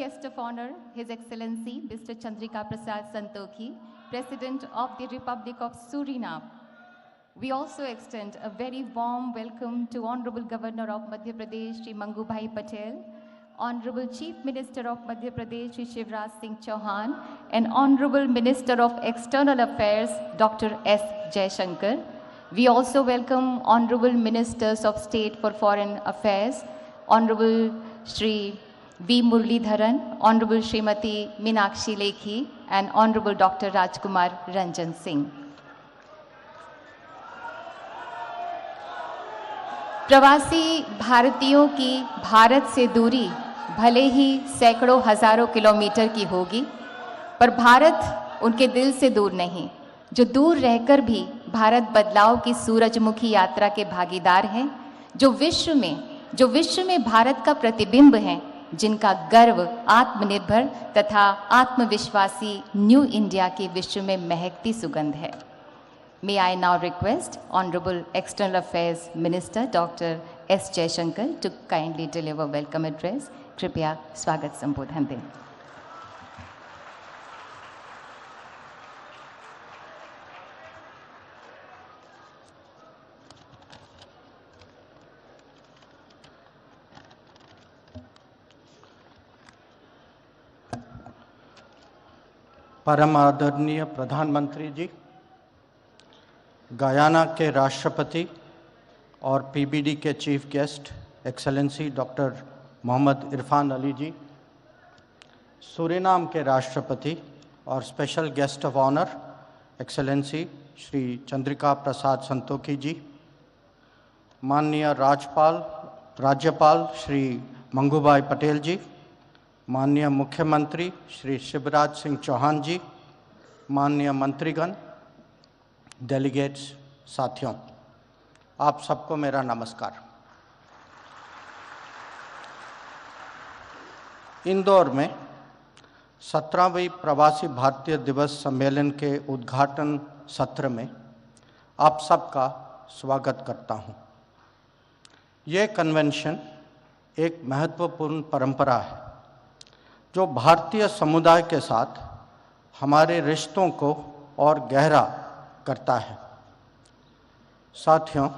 guest of honor, His Excellency Mr. Chandrika Prasad Santokhi, President of the Republic of Suriname. We also extend a very warm welcome to Honorable Governor of Madhya Pradesh, Shri Mangubhai Patel, Honorable Chief Minister of Madhya Pradesh, Shri Shivraj Singh Chauhan, and Honorable Minister of External Affairs, Dr. S. Jaishankar. We also welcome Honorable Ministers of State for Foreign Affairs, Honorable Shri V. Muralidharan, Honorable Srimati Meenakshi Lekhi, and Honorable Dr. Rajkumar Ranjan Singh. प्रवासी भारतीयों की भारत से दूरी भले ही सैकड़ों हजारों kilometre की होगी, पर भारत उनके दिल से दूर नहीं, जो दूर रहकर भी भारत बदलाव की सूरजमुखी यात्रा के भागीदार हैं, जो विश्व में भारत का प्रतिबिंब हैं, जिनका गर्व आत्मनिर्भर तथा आत्मविश्वासी न्यू इंडिया के विश्व में महकती सुगंध है. May I now request Honorable External Affairs Minister Dr. S. Jaishankar to kindly deliver welcome address. कृपया स्वागत संबोधन दें. परम आदरणीय प्रधानमंत्री जी, गयाना के राष्ट्रपति और पीबीडी के chief guest excellency doctor Mohamed Irfaan Ali ji, Suriname के राष्ट्रपति और special guest of honour excellency Shri Chandrika Prasad Santokhi ji, माननीय राज्यपाल श्री मंगूभाई पटेल जी, माननीय मुख्यमंत्री श्री शिवराज सिंह चौहान जी, माननीय मंत्रीगण, डेलीगेट्स, साथियों, आप सबको मेरा नमस्कार. इंदौर में 17वीं प्रवासी भारतीय दिवस सम्मेलन के उद्घाटन सत्र में आप सबका स्वागत करता हूं. ये कन्वेंशन एक महत्वपूर्ण परंपरा है जो भारतीय समुदाय के साथ हमारे रिश्तों को और गहरा करता है. साथियों,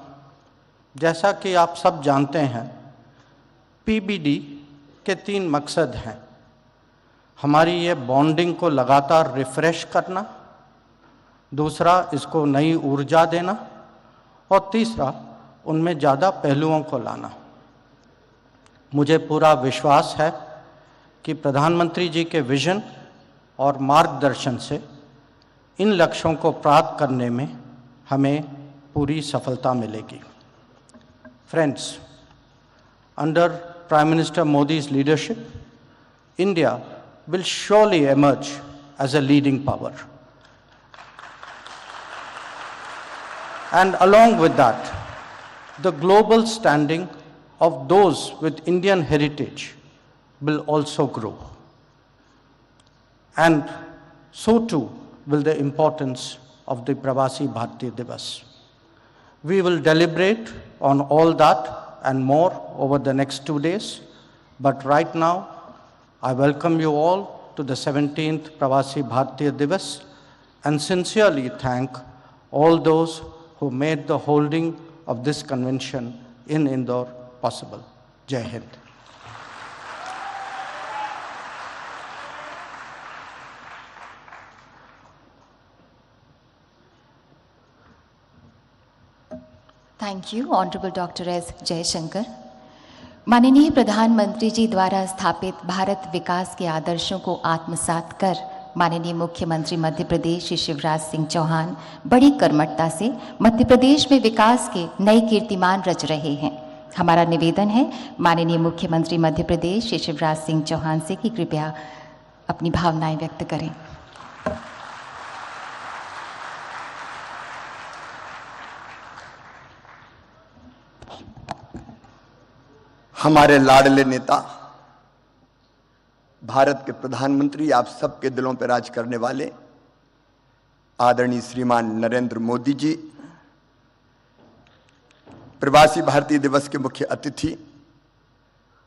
जैसा कि आप सब जानते हैं, पीबीडी के 3 मकसद हैं. हमारी ये बॉन्डिंग को लगातार रिफ्रेश करना, दूसरा इसको नई ऊर्जा देना, और तीसरा उनमें ज़्यादा पहलुओं को लाना. मुझे पूरा विश्वास है कि प्रधानमंत्री जी के विजन और मार्गदर्शन से इन लक्ष्यों को प्राप्त करने में हमें पूरी सफलता मिलेगी. Friends, under prime minister Modi's leadership, India will surely emerge as a leading power. And along with that, the global standing of those with Indian heritage will also grow. And so too will the importance of the Pravasi Bharatiya Divas. We will deliberate on all that and more over the next 2 days, but right now I welcome you all to the 17th Pravasi Bharatiya Divas and sincerely thank all those who made the holding of this convention in Indore possible. Jai Hind. Thank you honourable doctor S Jaishankar. माननीय प्रधानमंत्री जी द्वारा स्थापित भारत विकास के आदर्शों को आत्मसात कर माननीय मुख्यमंत्री मध्य प्रदेश श्री शिवराज सिंह चौहान बड़ी कर्मठता से मध्य प्रदेश में विकास के नए कीर्तिमान रच रहे हैं. हमारा निवेदन है माननीय मुख्यमंत्री मध्य प्रदेश श्री शिवराज सिंह चौहान से कि कृपया अपनी भावनाएं व्यक्त करें. हमारे लाडले नेता, भारत के प्रधानमंत्री, आप सबके दिलों पर राज करने वाले आदरणीय श्रीमान नरेंद्र मोदी जी, प्रवासी भारतीय दिवस के मुख्य अतिथि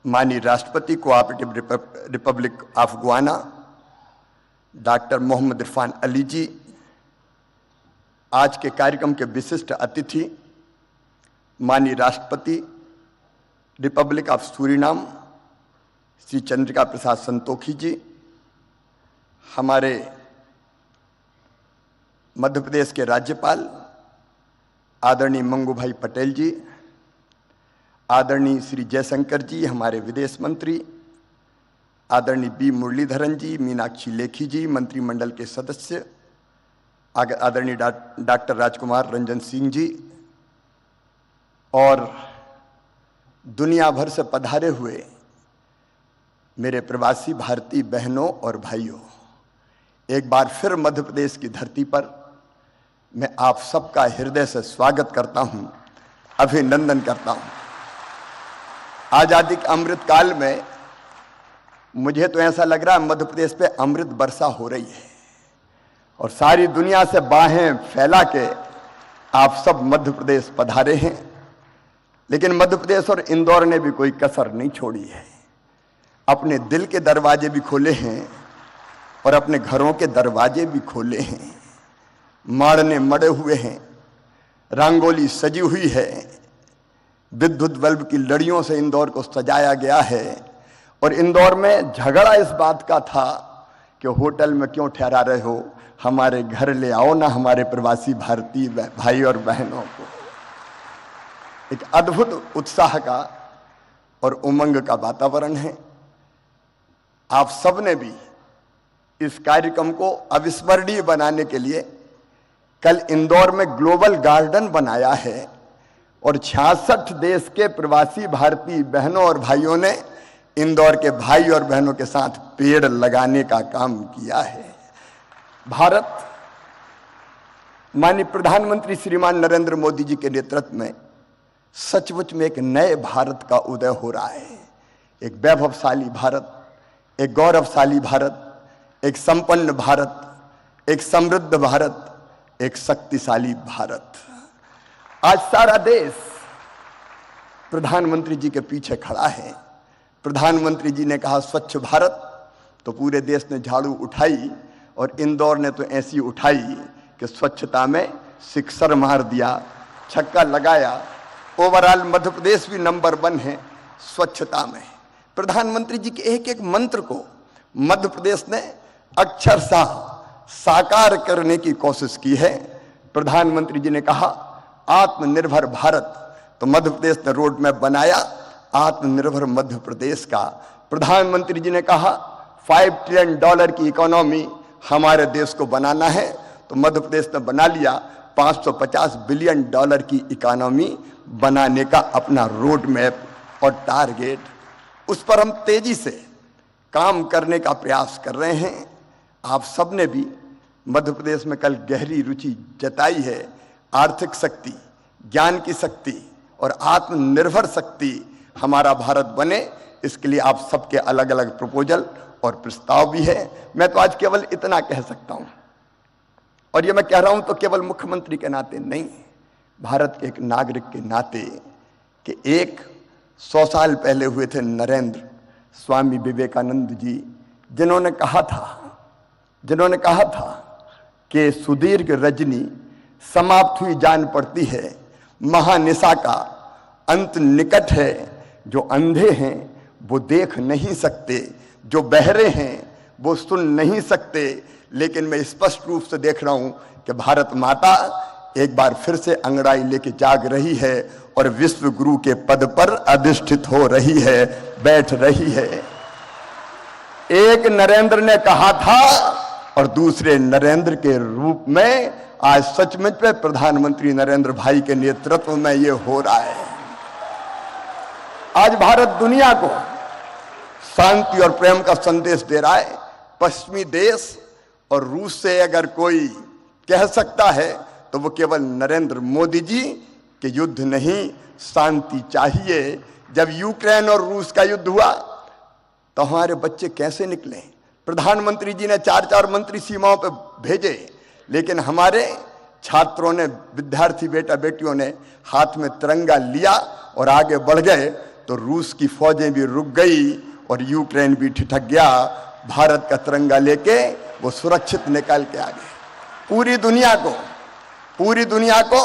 माननीय राष्ट्रपति cooperative republic of Guyana doctor Mohamed Irfaan Ali ji, आज के कार्यक्रम के विशिष्ट अतिथि माननीय राष्ट्रपति republic of Suriname Shri Chandrika Prasad Santokhi ji, हमारे मध्य प्रदेश के राज्यपाल आदरणीय मंगू भाई पटेल जी, आदरणीय श्री जयशंकर जी हमारे विदेश मंत्री, आदरणीय बी मुरलीधरन जी, मीनाक्षी लेखी जी मंत्रिमंडल के सदस्य, आदरणीय डॉक्टर राजकुमार रंजन सिंह जी, और दुनिया भर से पधारे हुए मेरे प्रवासी भारतीय बहनों और भाइयों, एक बार फिर मध्य प्रदेश की धरती पर मैं आप सबका हृदय से स्वागत करता हूं, अभिनंदन करता हूं। आजादी के अमृत काल में मुझे तो ऐसा लग रहा है मध्य प्रदेश पे अमृत वर्षा हो रही है और सारी दुनिया से बाहें फैला के आप सब मध्य प्रदेश पधारे हैं। लेकिन मध्य प्रदेश और इंदौर ने भी कोई कसर नहीं छोड़ी है, अपने दिल के दरवाजे भी खोले हैं और अपने घरों के दरवाजे भी खोले हैं। माड़ने मड़े हुए हैं, रंगोली सजी हुई है, विद्युत बल्ब की लड़ियों से इंदौर को सजाया गया है। और इंदौर में झगड़ा इस बात का था कि होटल में क्यों ठहरा रहे हो, हमारे घर ले आओ ना हमारे प्रवासी भारतीय भाई और बहनों को। एक अद्भुत उत्साह का और उमंग का वातावरण है। आप सबने भी इस कार्यक्रम को अविस्मरणीय बनाने के लिए कल इंदौर में ग्लोबल गार्डन बनाया है और 66 देश के प्रवासी भारतीय बहनों और भाइयों ने इंदौर के भाई और बहनों के साथ पेड़ लगाने का काम किया है। भारत माननीय प्रधानमंत्री श्रीमान नरेंद्र मोदी जी के नेतृत्व में सचमुच में एक नए भारत का उदय हो रहा है। एक वैभवशाली भारत, एक गौरवशाली भारत, एक संपन्न भारत, एक समृद्ध भारत, एक शक्तिशाली भारत। आज सारा देश प्रधानमंत्री जी के पीछे खड़ा है। प्रधानमंत्री जी ने कहा स्वच्छ भारत, तो पूरे देश ने झाड़ू उठाई और इंदौर ने तो ऐसी उठाई कि स्वच्छता में सिक्सर मार दिया, छक्का लगाया। ओवरऑल मध्य प्रदेश भी नंबर 1 है स्वच्छता में। प्रधानमंत्री जी के एक एक मंत्र को मध्य प्रदेश ने अक्षरशः साकार करने की कोशिश की है। प्रधानमंत्री जी ने कहा आत्मनिर्भर भारत, तो मध्य प्रदेश ने रोड मैप बनाया आत्मनिर्भर मध्य प्रदेश का। प्रधानमंत्री जी ने कहा $5 ट्रिलियन की इकोनॉमी हमारे देश को बनाना है, तो मध्य प्रदेश ने बना लिया $550 बिलियन की इकोनॉमी बनाने का अपना रोड मैप और टारगेट। उस पर हम तेजी से काम करने का प्रयास कर रहे हैं। आप सबने भी मध्य प्रदेश में कल गहरी रुचि जताई है। आर्थिक शक्ति, ज्ञान की शक्ति और आत्मनिर्भर शक्ति हमारा भारत बने, इसके लिए आप सबके अलग अलग प्रपोजल और प्रस्ताव भी है। मैं तो आज केवल इतना कह सकता हूं, और ये मैं कह रहा हूं तो केवल मुख्यमंत्री के नाते नहीं, भारत के एक नागरिक के नाते, कि 100 साल पहले हुए थे नरेंद्र स्वामी विवेकानंद जी, जिन्होंने कहा था कि सुदीर्घ रजनी समाप्त हुई जान पड़ती है, महानिशा का अंत निकट है। जो अंधे हैं वो देख नहीं सकते, जो बहरे हैं वो सुन नहीं सकते, लेकिन मैं स्पष्ट रूप से देख रहा हूं कि भारत माता एक बार फिर से अंगड़ाई लेके जाग रही है और विश्व गुरु के पद पर अधिष्ठित हो रही है, बैठ रही है। एक नरेंद्र ने कहा था और दूसरे नरेंद्र के रूप में आज सचमुच में प्रधानमंत्री नरेंद्र भाई के नेतृत्व में ये हो रहा है। आज भारत दुनिया को शांति और प्रेम का संदेश दे रहा है। पश्चिमी देश और रूस से अगर कोई कह सकता है तो वो केवल नरेंद्र मोदी जी के युद्ध नहीं, शांति चाहिए। जब यूक्रेन और रूस का युद्ध हुआ तो हमारे बच्चे कैसे निकले? प्रधानमंत्री जी ने 4-4 मंत्री सीमाओं पर भेजे, लेकिन हमारे छात्रों ने, विद्यार्थी बेटा बेटियों ने हाथ में तिरंगा लिया और आगे बढ़ गए। तो रूस की फौजें भी रुक गई और यूक्रेन भी ठिठक गया। भारत का तिरंगा लेके वो सुरक्षित निकल के आ गए। पूरी दुनिया को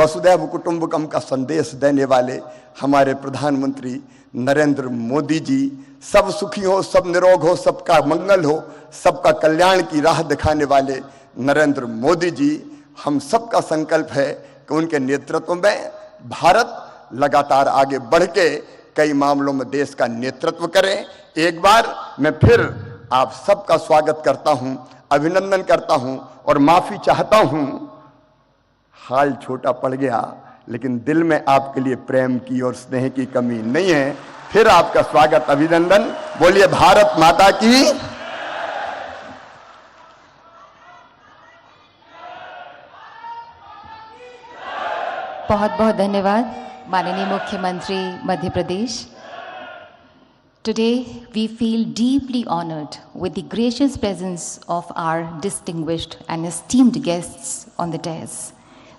वसुधैव कुटुंबकम का संदेश देने वाले हमारे प्रधानमंत्री नरेंद्र मोदी जी, सब सुखी हो, सब निरोग हो, सबका मंगल हो, सबका कल्याण की राह दिखाने वाले नरेंद्र मोदी जी, हम सबका संकल्प है कि उनके नेतृत्व में भारत लगातार आगे बढ़ के कई मामलों में देश का नेतृत्व करे। एक बार मैं फिर आप सबका स्वागत करता हूं, अभिनंदन करता हूं और माफी चाहता हूं। हाल छोटा पड़ गया, लेकिन दिल में आपके लिए प्रेम की और स्नेह की कमी नहीं है। फिर आपका स्वागत, अभिनंदन। बोलिए भारत माता की। बहुत बहुत धन्यवाद माननीय मुख्यमंत्री Madhya Pradesh. Today we feel deeply honored with the gracious presence of our distinguished and esteemed guests on the dais.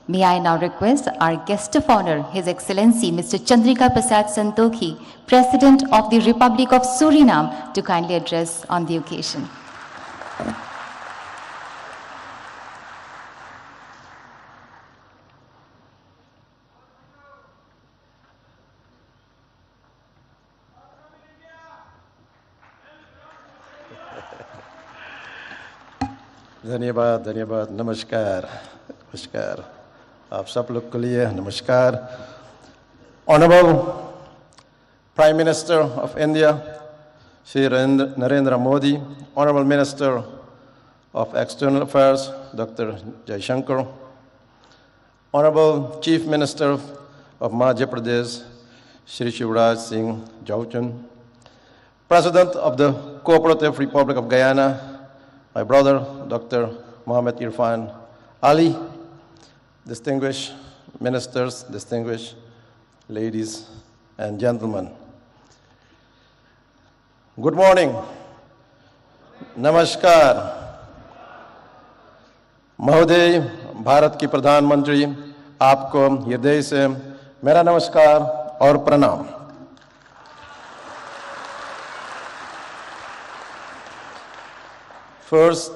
May I now request our guest of honor, His Excellency Mr. Chandrika Prasad Santokhi, President of the Republic of Suriname, to kindly address on the occasion. धन्यवाद, धन्यवाद, नमस्कार, नमस्कार, आप सब लोग के लिए नमस्कार। Honorable Prime Minister of India, Shri Narendra Modi, Honorable Minister of External Affairs, Dr. Jaishankar, Honorable Chief Minister of Madhya Pradesh, Shri Shivraj Singh Chauhan, President of the Cooperative Republic of Guyana, my brother, Dr. Mohammed Irfan Ali, distinguished ministers, distinguished ladies and gentlemen. Good morning. नमस्कार। महोदय, भारत की प्रधानमंत्री, आपको हृदय से मेरा नमस्कार और प्रणाम। First,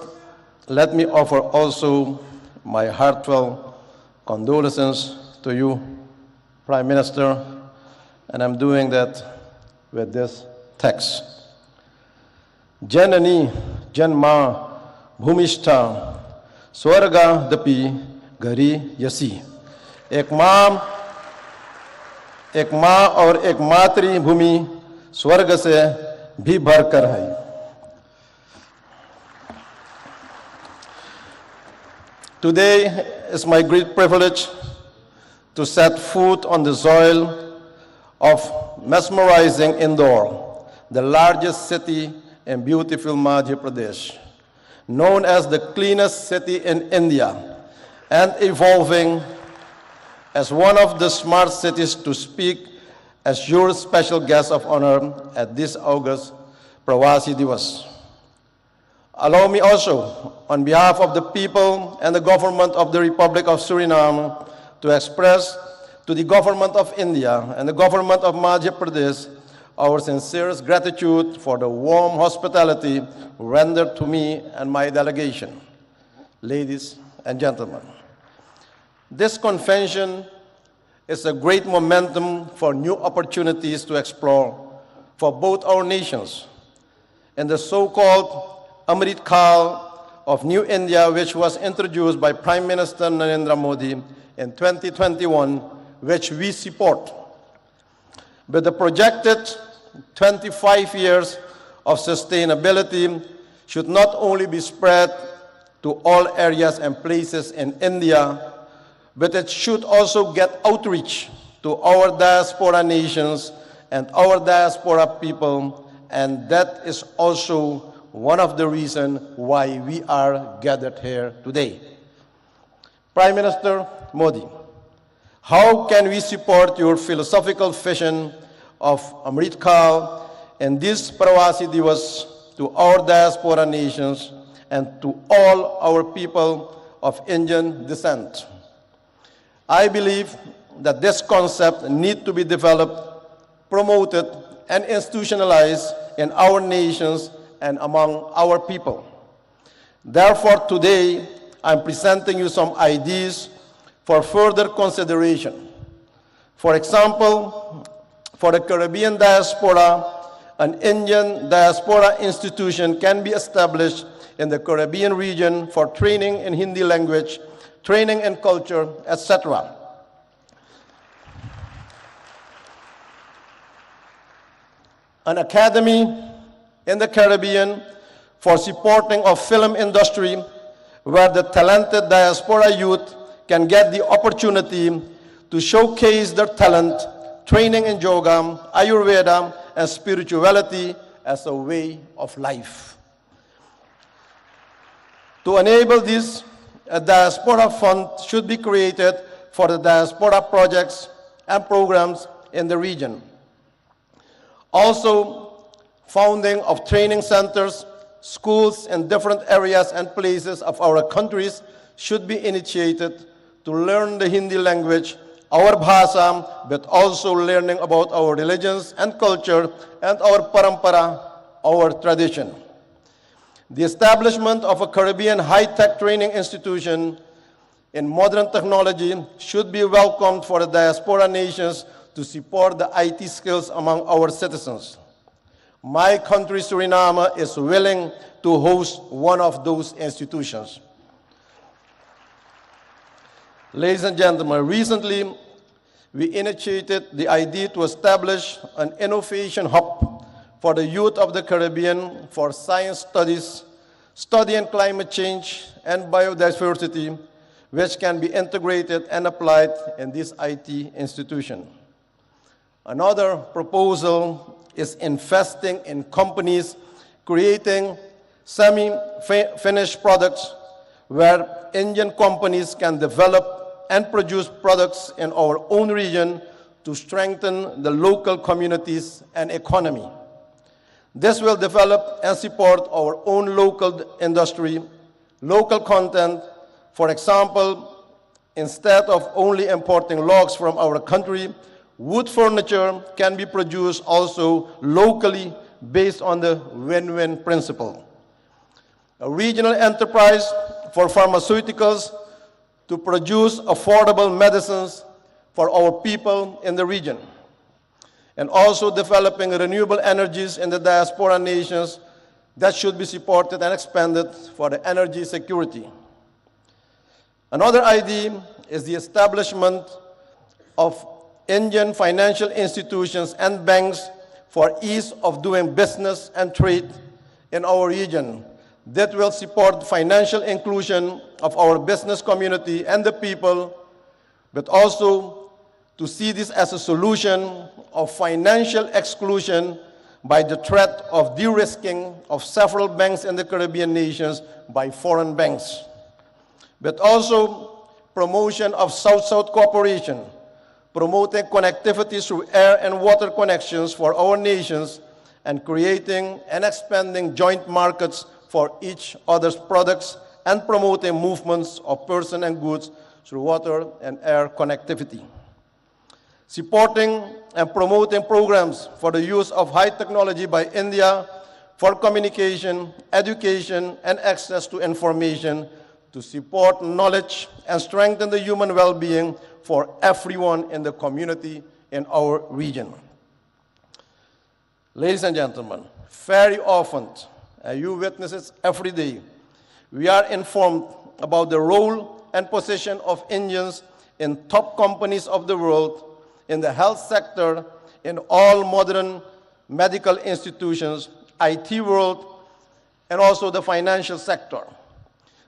let me offer also my heartfelt condolences to you, Prime Minister, and I'm doing that with this text. Janani Janma Bhumishta Swarga Dapi Gari Yasi. एक माँ और एक मातृभूमि स्वर्ग से भी भरकर है। Today is my great privilege to set foot on the soil of mesmerizing Indore, the largest city in beautiful Madhya Pradesh, known as the cleanest city in India and evolving as one of the smart cities to speak as your special guest of honor at this August Pravasi Divas. Allow me also, on behalf of the people and the government of the Republic of Suriname, to express to the government of India and the government of Madhya Pradesh our sincerest gratitude for the warm hospitality rendered to me and my delegation. Ladies and gentlemen, this convention is a great momentum for new opportunities to explore for both our nations. In the so-called Amrit Kal of New India, which was introduced by Prime Minister Narendra Modi in 2021, which we support. With the projected 25 years of sustainability should not only be spread to all areas and places in India, but it should also get outreach to our diaspora nations and our diaspora people, and that is also one of the reasons why we are gathered here today. Prime Minister Modi, how can we support your philosophical vision of Amrit Kal and this Pravasi Divas to our diaspora nations and to all our people of Indian descent? I believe that this concept needs to be developed promoted, and institutionalized in our nations and among our people. Therefore, today, I'm presenting you some ideas for further consideration. For example, for the Caribbean diaspora, an Indian diaspora institution can be established in the Caribbean region for training in Hindi language, training in culture, etc. An academy in the Caribbean for supporting of film industry where the talented diaspora youth can get the opportunity to showcase their talent, training in yoga, Ayurveda, and spirituality as a way of life. To enable this, a diaspora fund should be created for the diaspora projects and programs in the region. Also, founding of training centers, schools in different areas and places of our countries should be initiated to learn the Hindi language, our bhasha, but also learning about our religions and culture and our parampara, our tradition. The establishment of a Caribbean high-tech training institution in modern technology should be welcomed for the diaspora nations to support the IT skills among our citizens. My country, Suriname, is willing to host one of those institutions. Ladies and gentlemen, recently we initiated the idea to establish an innovation hub for the youth of the Caribbean for science studies, studying climate change and biodiversity, which can be integrated and applied in this IT institution. Another proposal is investing in companies creating semi-finished products where Indian companies can develop and produce products in our own region to strengthen the local communities and economy. This will develop and support our own local industry, local content. For example, instead of only importing logs from our country, wood furniture can be produced also locally based on the win-win principle. A regional enterprise for pharmaceuticals to produce affordable medicines for our people in the region, and also developing renewable energies in the diaspora nations that should be supported and expanded for the energy security. Another idea is the establishment of Indian financial institutions and banks for ease of doing business and trade in our region that will support financial inclusion of our business community and the people, but also to see this as a solution of financial exclusion by the threat of de-risking of several banks in the Caribbean nations by foreign banks, but also promotion of South-South cooperation, promoting connectivity through air and water connections for our nations, and creating and expanding joint markets for each other's products, and promoting movements of person and goods through water and air connectivity. Supporting and promoting programs for the use of high technology by India for communication, education, and access to information to support knowledge and strengthen the human well-being for everyone in the community in our region. Ladies and gentlemen, very often, and you witness it every day, we are informed about the role and position of Indians in top companies of the world, in the health sector, in all modern medical institutions, IT world, and also the financial sector.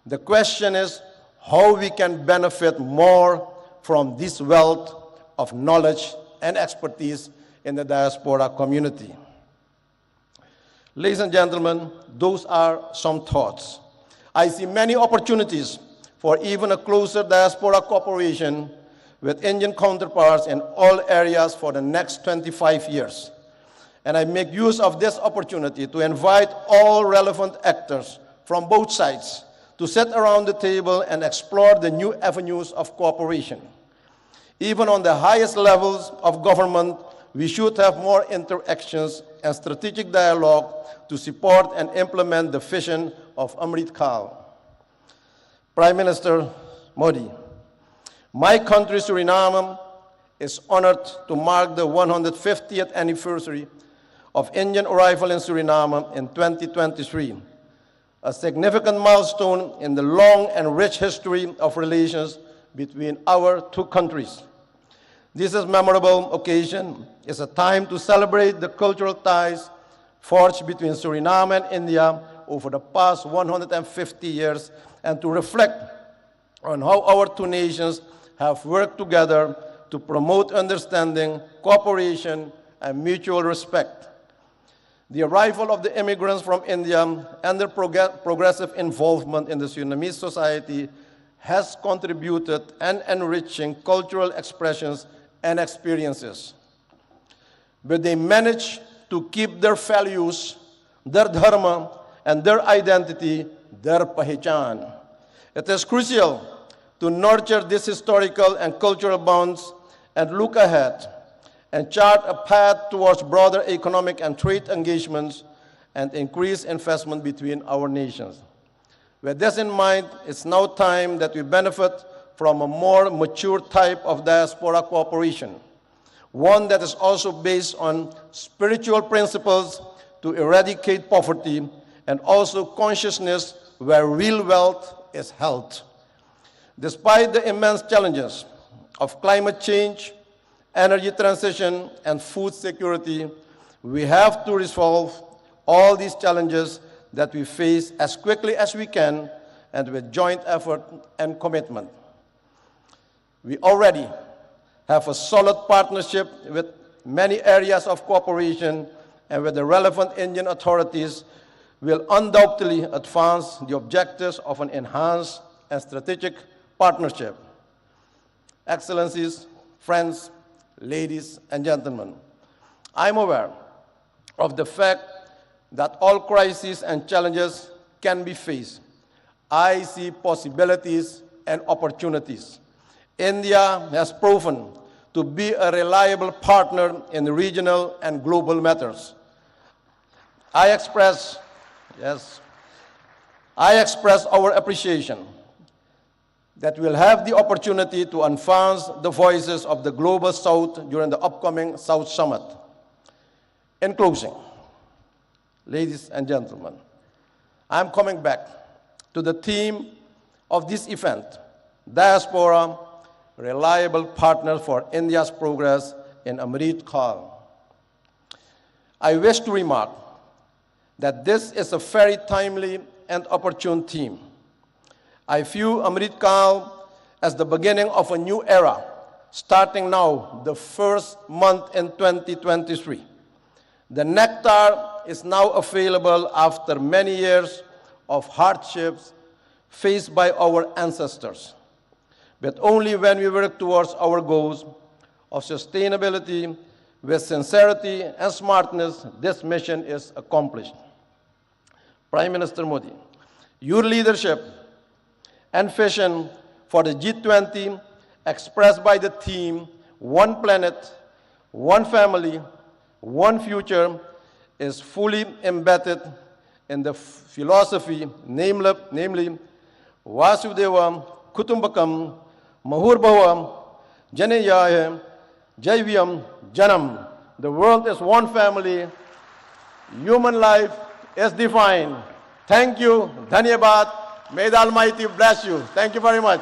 The question is how we can benefit more from this wealth of knowledge and expertise in the diaspora community. Ladies and gentlemen, those are some thoughts. I see many opportunities for even a closer diaspora cooperation with Indian counterparts in all areas for the next 25 years. And I make use of this opportunity to invite all relevant actors from both sides to sit around the table and explore the new avenues of cooperation. Even on the highest levels of government, we should have more interactions and strategic dialogue to support and implement the vision of Amrit Kaal. Prime Minister Modi, my country, Suriname, is honored to mark the 150th anniversary of Indian arrival in Suriname in 2023, a significant milestone in the long and rich history of relations between our two countries. This is a memorable occasion. It's a time to celebrate the cultural ties forged between Suriname and India over the past 150 years and to reflect on how our two nations have worked together to promote understanding, cooperation, and mutual respect. The arrival of the immigrants from India and their progressive involvement in the Surinamese society has contributed and enriching cultural expressions and experiences. But they managed to keep their values, their dharma, and their identity, their pahichan. It is crucial to nurture these historical and cultural bonds and look ahead and chart a path towards broader economic and trade engagements and increased investment between our nations. With this in mind, it's now time that we benefit from a more mature type of diaspora cooperation, one that is also based on spiritual principles to eradicate poverty and also consciousness where real wealth is held. Despite the immense challenges of climate change, energy transition, and food security, we have to resolve all these challenges that we face as quickly as we can and with joint effort and commitment. We already have a solid partnership with many areas of cooperation, and with the relevant Indian authorities will undoubtedly advance the objectives of an enhanced and strategic partnership. Excellencies, friends, ladies and gentlemen, I'm aware of the fact that all crises and challenges can be faced. I see possibilities and opportunities. India has proven to be a reliable partner in regional and global matters. I express our appreciation that we'll have the opportunity to advance the voices of the Global South during the upcoming South Summit. In closing, ladies and gentlemen, I'm coming back to the theme of this event, Diaspora, Reliable Partner for India's Progress in Amrit Kaal. I wish to remark that this is a very timely and opportune theme. I view Amrit Kaal as the beginning of a new era, starting now, the first month in 2023. The nectar is now available after many years of hardships faced by our ancestors. But only when we work towards our goals of sustainability with sincerity and smartness, this mission is accomplished. Prime Minister Modi, your leadership and vision for the G20 expressed by the theme, One Planet, One Family, One Future, is fully embedded in the philosophy, namely Vasudeva Kutumbakam Mahurbhava Janeyaya Jaivyam Janam. The world is one family. Human life is divine. Thank you. Dhanyabad. May the Almighty bless you. Thank you very much.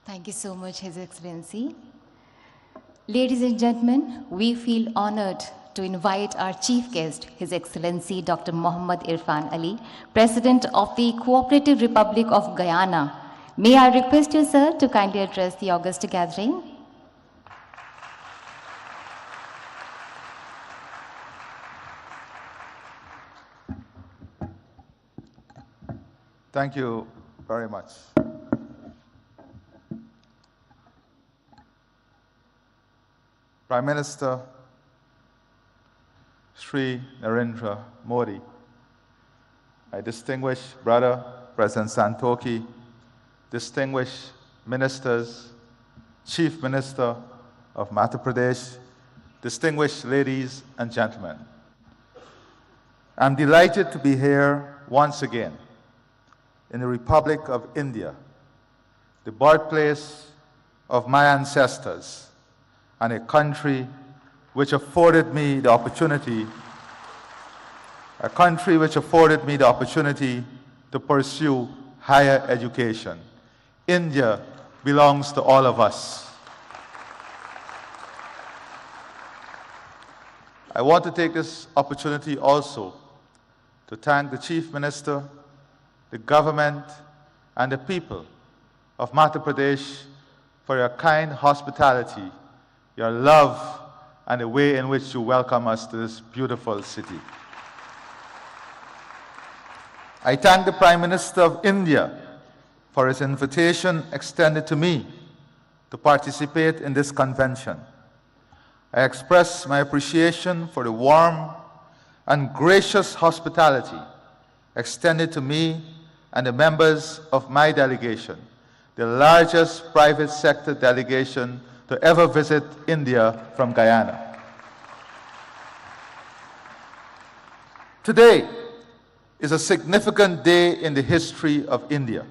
Thank you so much, His Excellency. Ladies and gentlemen, we feel honored to invite our chief guest, His Excellency Dr. Muhammad Irfan Ali, President of the Cooperative Republic of Guyana. May I request you, sir, to kindly address the august gathering? Thank you very much. Prime Minister Shri Narendra Modi, my distinguished brother, President Santoki, distinguished ministers, Chief Minister of Madhya Pradesh, distinguished ladies and gentlemen. I'm delighted to be here once again in the Republic of India, the birthplace of my ancestors, and a country which afforded me the opportunity to pursue higher education. India belongs to all of us. I want to take this opportunity also to thank the Chief Minister, the government, and the people of Madhya Pradesh for your kind hospitality, your love, and the way in which you welcome us to this beautiful city. I thank the Prime Minister of India for his invitation extended to me to participate in this convention. I express my appreciation for the warm and gracious hospitality extended to me and the members of my delegation, the largest private sector delegation to ever visit India from Guyana. Today is a significant day in the history of India,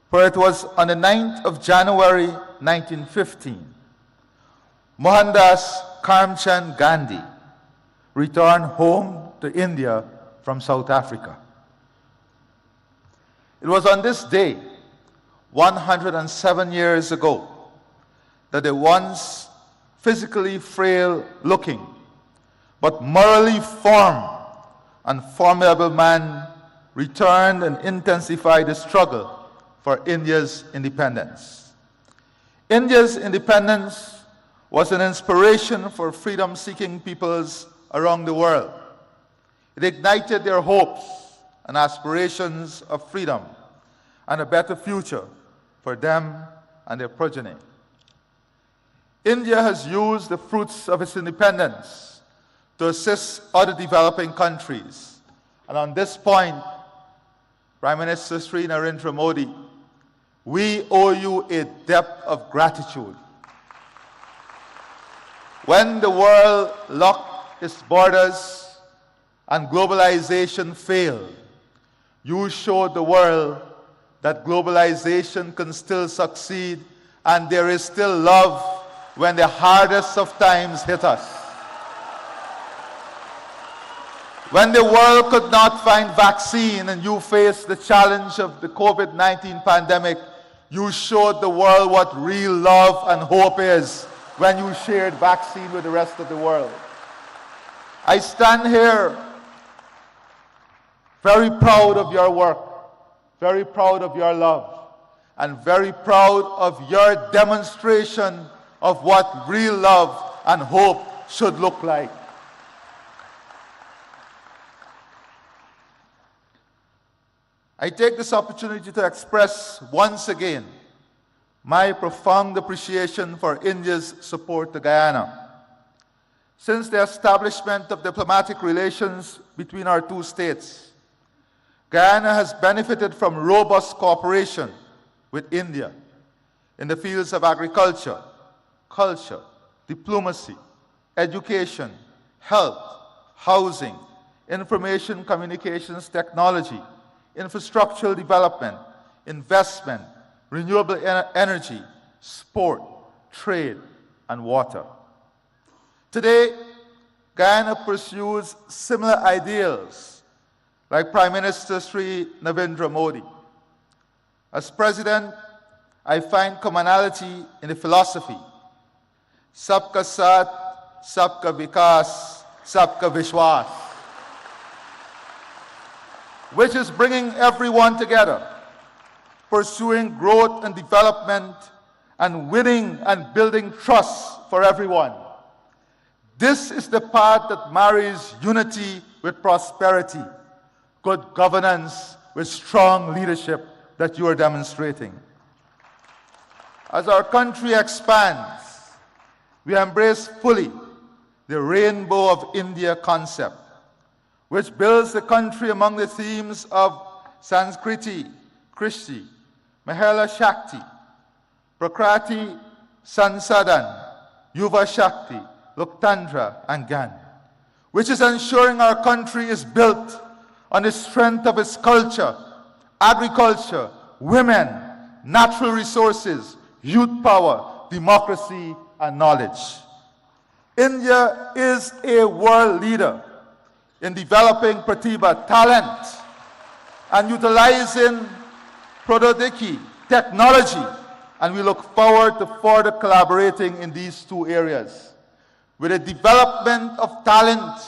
for it was on the 9th of January 1915, Mohandas Karamchand Gandhi returned home to India from South Africa. It was on this day, 107 years ago, that the once physically frail-looking but morally firm and formidable man returned and intensified the struggle for India's independence. India's independence was an inspiration for freedom-seeking peoples around the world. It ignited their hopes and aspirations of freedom and a better future for them and their progeny. India has used the fruits of its independence to assist other developing countries. And on this point, Prime Minister Sri Narendra Modi, we owe you a debt of gratitude. When the world locked its borders and globalization failed, you showed the world that globalization can still succeed and there is still love when the hardest of times hit us. When the world could not find vaccine and you faced the challenge of the COVID-19 pandemic, you showed the world what real love and hope is when you shared vaccine with the rest of the world. I stand here very proud of your work, very proud of your love, and very proud of your demonstration of what real love and hope should look like. I take this opportunity to express once again my profound appreciation for India's support to Guyana. Since the establishment of diplomatic relations between our two states, Guyana has benefited from robust cooperation with India in the fields of agriculture, culture, diplomacy, education, health, housing, information communications technology, infrastructural development, investment, renewable energy, sport, trade, and water. Today, Guyana pursues similar ideals like Prime Minister Sri Narendra Modi. As President, I find commonality in the philosophy, Sabka Saath, Sabka Vikas, Sabka Vishwas, which is bringing everyone together, pursuing growth and development, and winning and building trust for everyone. This is the path that marries unity with prosperity, good governance with strong leadership that you are demonstrating. As our country expands, we embrace fully the Rainbow of India concept, which builds the country among the themes of Sanskriti, Krishti, Mahela Shakti, Prakrati Sansadan, Yuva Shakti, Loktandra, and Gyan, which is ensuring our country is built on the strength of its culture, agriculture, women, natural resources, youth power, democracy, and knowledge. India is a world leader in developing pratibha, talent, and utilizing prododiki, technology, and we look forward to further collaborating in these two areas. With the development of talent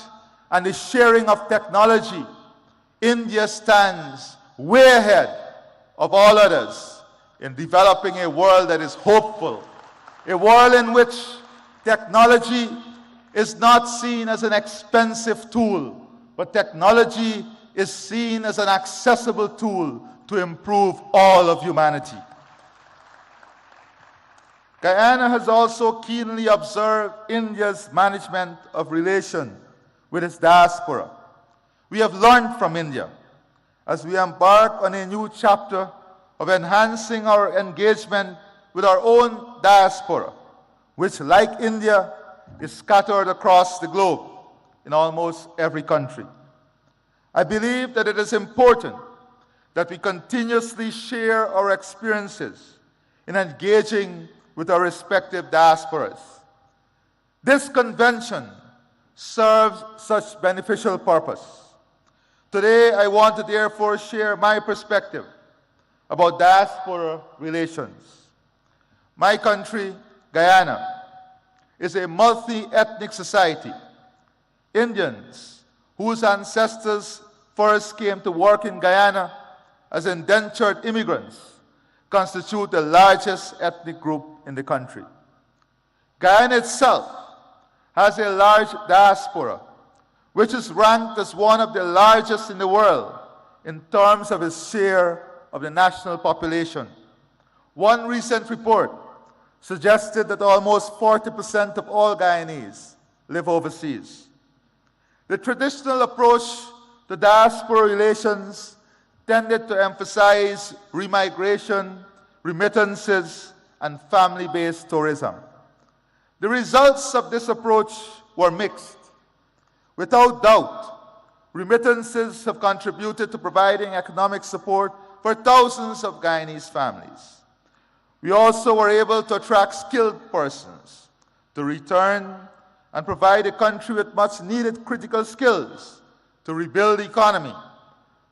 and the sharing of technology, India stands way ahead of all others in developing a world that is hopeful, a world in which technology is not seen as an expensive tool, but technology is seen as an accessible tool to improve all of humanity. Guyana has also keenly observed India's management of relation with its diaspora. We have learned from India as we embark on a new chapter of enhancing our engagement with our own diaspora, which, like India, is scattered across the globe in almost every country. I believe that it is important that we continuously share our experiences in engaging with our respective diasporas. This convention serves such beneficial purpose. Today, I want to therefore share my perspective about diaspora relations. My country, Guyana, is a multi-ethnic society. Indians, whose ancestors first came to work in Guyana as indentured immigrants, constitute the largest ethnic group in the country. Guyana itself has a large diaspora, which is ranked as one of the largest in the world in terms of its share of the national population. One recent report suggested that almost 40% of all Guyanese live overseas. The traditional approach to diaspora relations tended to emphasize remigration, remittances, and family-based tourism. The results of this approach were mixed. Without doubt, remittances have contributed to providing economic support for thousands of Guyanese families. We also were able to attract skilled persons to return and provide the country with much-needed critical skills to rebuild the economy,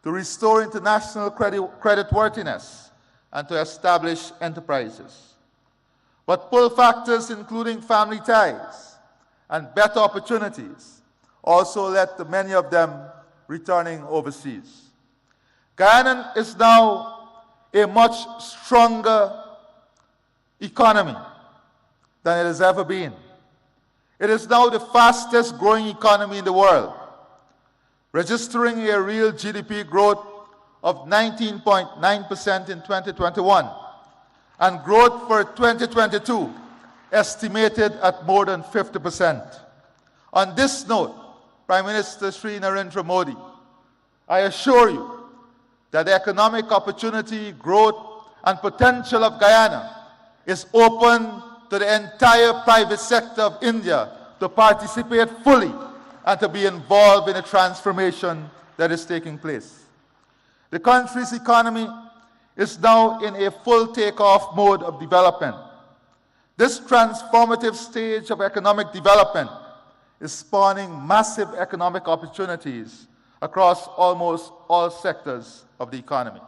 to restore international creditworthiness, and to establish enterprises. But pull factors including family ties and better opportunities also led to many of them returning overseas. Guyana is now a much stronger economy than it has ever been. It is now the fastest growing economy in the world, registering a real GDP growth of 19.9% in 2021 and growth for 2022 estimated at more than 50%. On this note, Prime Minister Sri Narendra Modi, I assure you that the economic opportunity, growth, and potential of Guyana is open to the entire private sector of India to participate fully and to be involved in the transformation that is taking place. The country's economy is now in a full takeoff mode of development. This transformative stage of economic development is spawning massive economic opportunities across almost all sectors of the economy.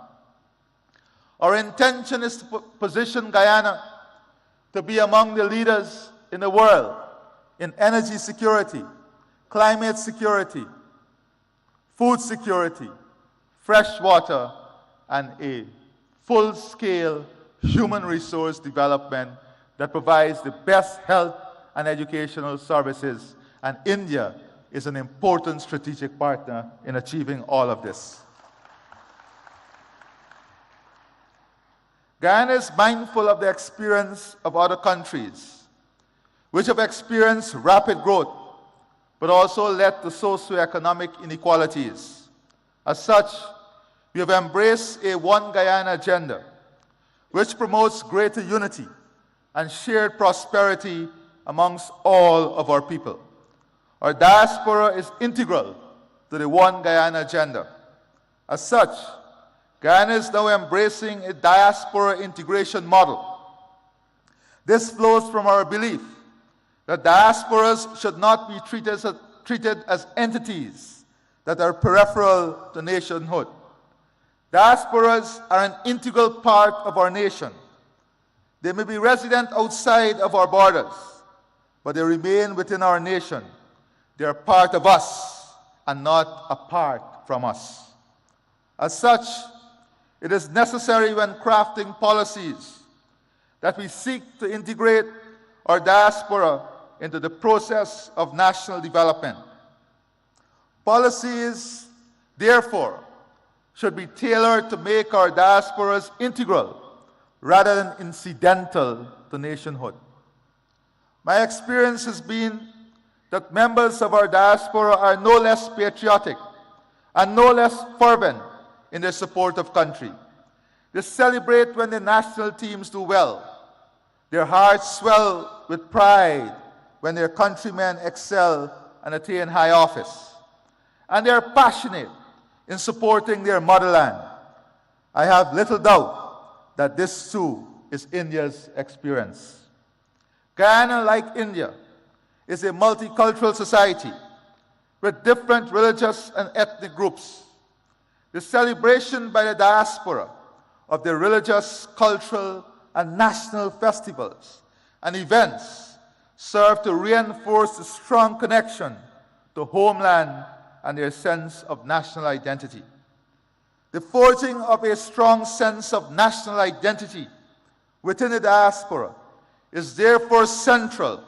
Our intention is to position Guyana to be among the leaders in the world in energy security, climate security, food security, fresh water, and a full-scale human resource development that provides the best health and educational services, and India is an important strategic partner in achieving all of this. Guyana is mindful of the experience of other countries, which have experienced rapid growth, but also led to socioeconomic inequalities. As such, we have embraced a One Guyana agenda, which promotes greater unity and shared prosperity amongst all of our people. Our diaspora is integral to the One Guyana agenda. As such, Guyana is now embracing a diaspora integration model. This flows from our belief that diasporas should not be treated as entities that are peripheral to nationhood. Diasporas are an integral part of our nation. They may be resident outside of our borders, but they remain within our nation. They are part of us and not apart from us. As such, it is necessary when crafting policies that we seek to integrate our diaspora into the process of national development. Policies, therefore, should be tailored to make our diasporas integral rather than incidental to nationhood. My experience has been that members of our diaspora are no less patriotic and no less fervent in their support of country. They celebrate when the national teams do well. Their hearts swell with pride when their countrymen excel and attain high office. And they are passionate in supporting their motherland. I have little doubt that this too is India's experience. Guyana, like India, is a multicultural society with different religious and ethnic groups. The celebration by the diaspora of their religious, cultural, and national festivals and events serve to reinforce the strong connection to homeland and their sense of national identity. The forging of a strong sense of national identity within the diaspora is therefore central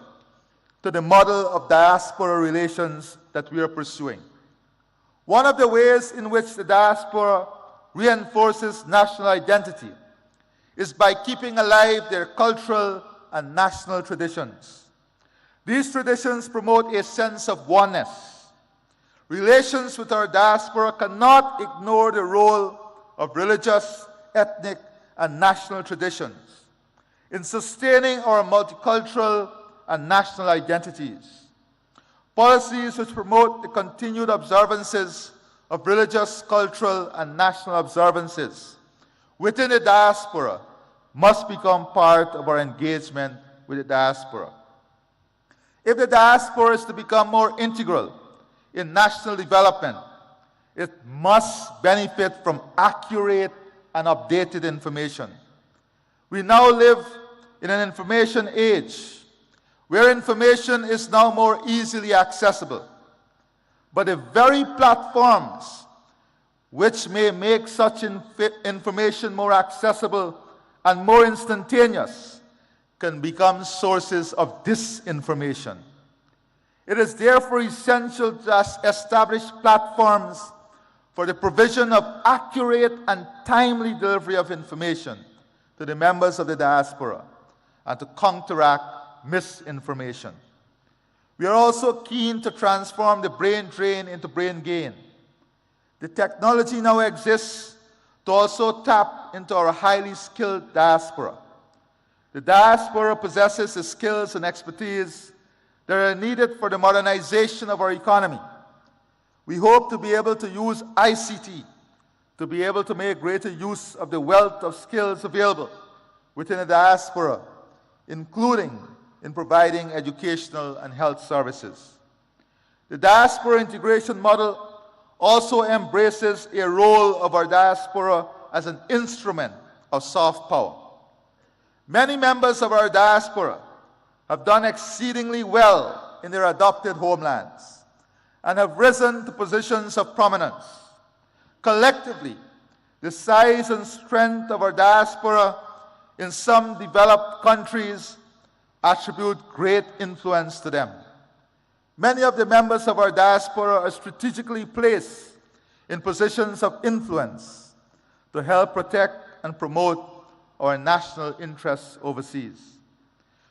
to the model of diaspora relations that we are pursuing. One of the ways in which the diaspora reinforces national identity is by keeping alive their cultural and national traditions. These traditions promote a sense of oneness. Relations with our diaspora cannot ignore the role of religious, ethnic, and national traditions in sustaining our multicultural and national identities. Policies which promote the continued observances of religious, cultural, and national observances within the diaspora must become part of our engagement with the diaspora. If the diaspora is to become more integral in national development, it must benefit from accurate and updated information. We now live in an information age where information is now more easily accessible. But the very platforms which may make such information more accessible and more instantaneous can become sources of disinformation. It is therefore essential to establish platforms for the provision of accurate and timely delivery of information to the members of the diaspora and to counteract misinformation. We are also keen to transform the brain drain into brain gain. The technology now exists to also tap into our highly skilled diaspora. The diaspora possesses the skills and expertise that are needed for the modernization of our economy. We hope to be able to use ICT to be able to make greater use of the wealth of skills available within the diaspora, including in providing educational and health services. The diaspora integration model also embraces a role of our diaspora as an instrument of soft power. Many members of our diaspora have done exceedingly well in their adopted homelands and have risen to positions of prominence. Collectively, the size and strength of our diaspora in some developed countries attribute great influence to them. Many of the members of our diaspora are strategically placed in positions of influence to help protect and promote our national interests overseas.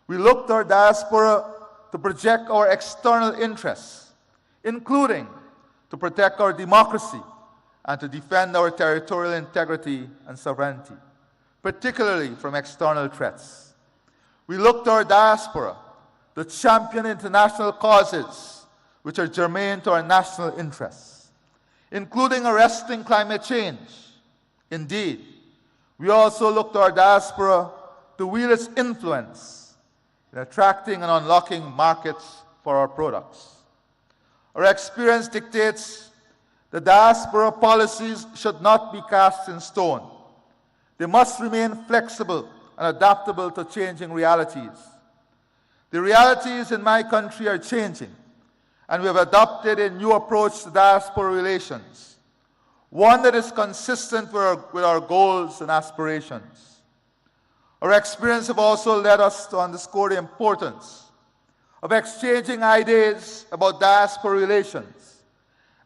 We look to our diaspora to project our external interests including to protect our democracy and to defend our territorial integrity and sovereignty, particularly from external threats. We look to our diaspora to champion international causes which are germane to our national interests, including arresting climate change. Indeed, we also look to our diaspora to wield its influence in attracting and unlocking markets for our products. Our experience dictates that diaspora policies should not be cast in stone. They must remain flexible and adaptable to changing realities. The realities in my country are changing, and we have adopted a new approach to diaspora relations, one that is consistent with our goals and aspirations. Our experience have also led us to underscore the importance of exchanging ideas about diaspora relations,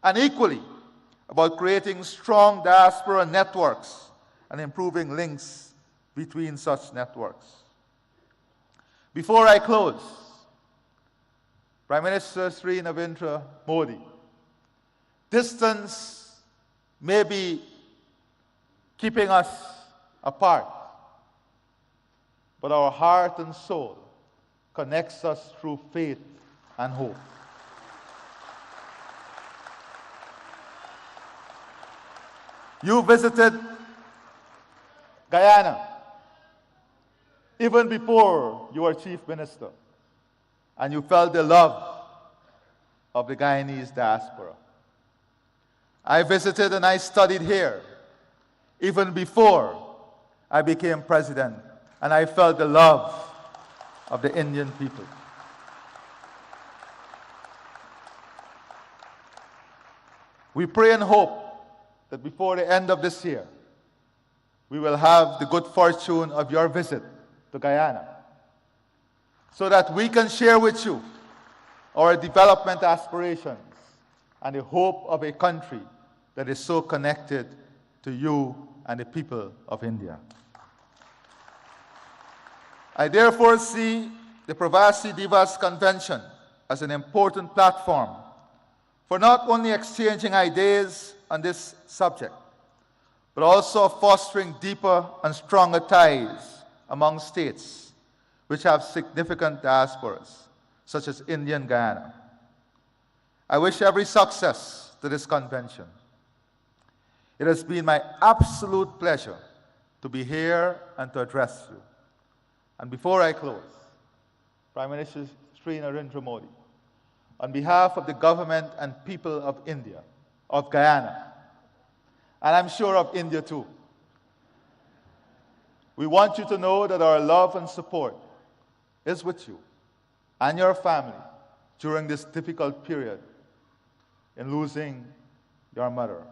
and equally about creating strong diaspora networks and improving links between such networks. Before I close, Prime Minister Sri Narendra Modi, distance may be keeping us apart, but our heart and soul connects us through faith and hope. You visited Guyana even before you were Chief Minister, and you felt the love of the Guyanese diaspora. I visited and I studied here even before I became president, and I felt the love of the Indian people. We pray and hope that before the end of this year, we will have the good fortune of your visit to Guyana, so that we can share with you our development aspirations and the hope of a country that is so connected to you and the people of India. I therefore see the Pravasi Divas Convention as an important platform for not only exchanging ideas on this subject, but also fostering deeper and stronger ties among states which have significant diasporas, such as Indian Guyana. I wish every success to this convention. It has been my absolute pleasure to be here and to address you. And before I close, Prime Minister Sri Narendra Modi, on behalf of the government and people of India, of Guyana, and I'm sure of India too, we want you to know that our love and support is with you and your family during this difficult period in losing your mother.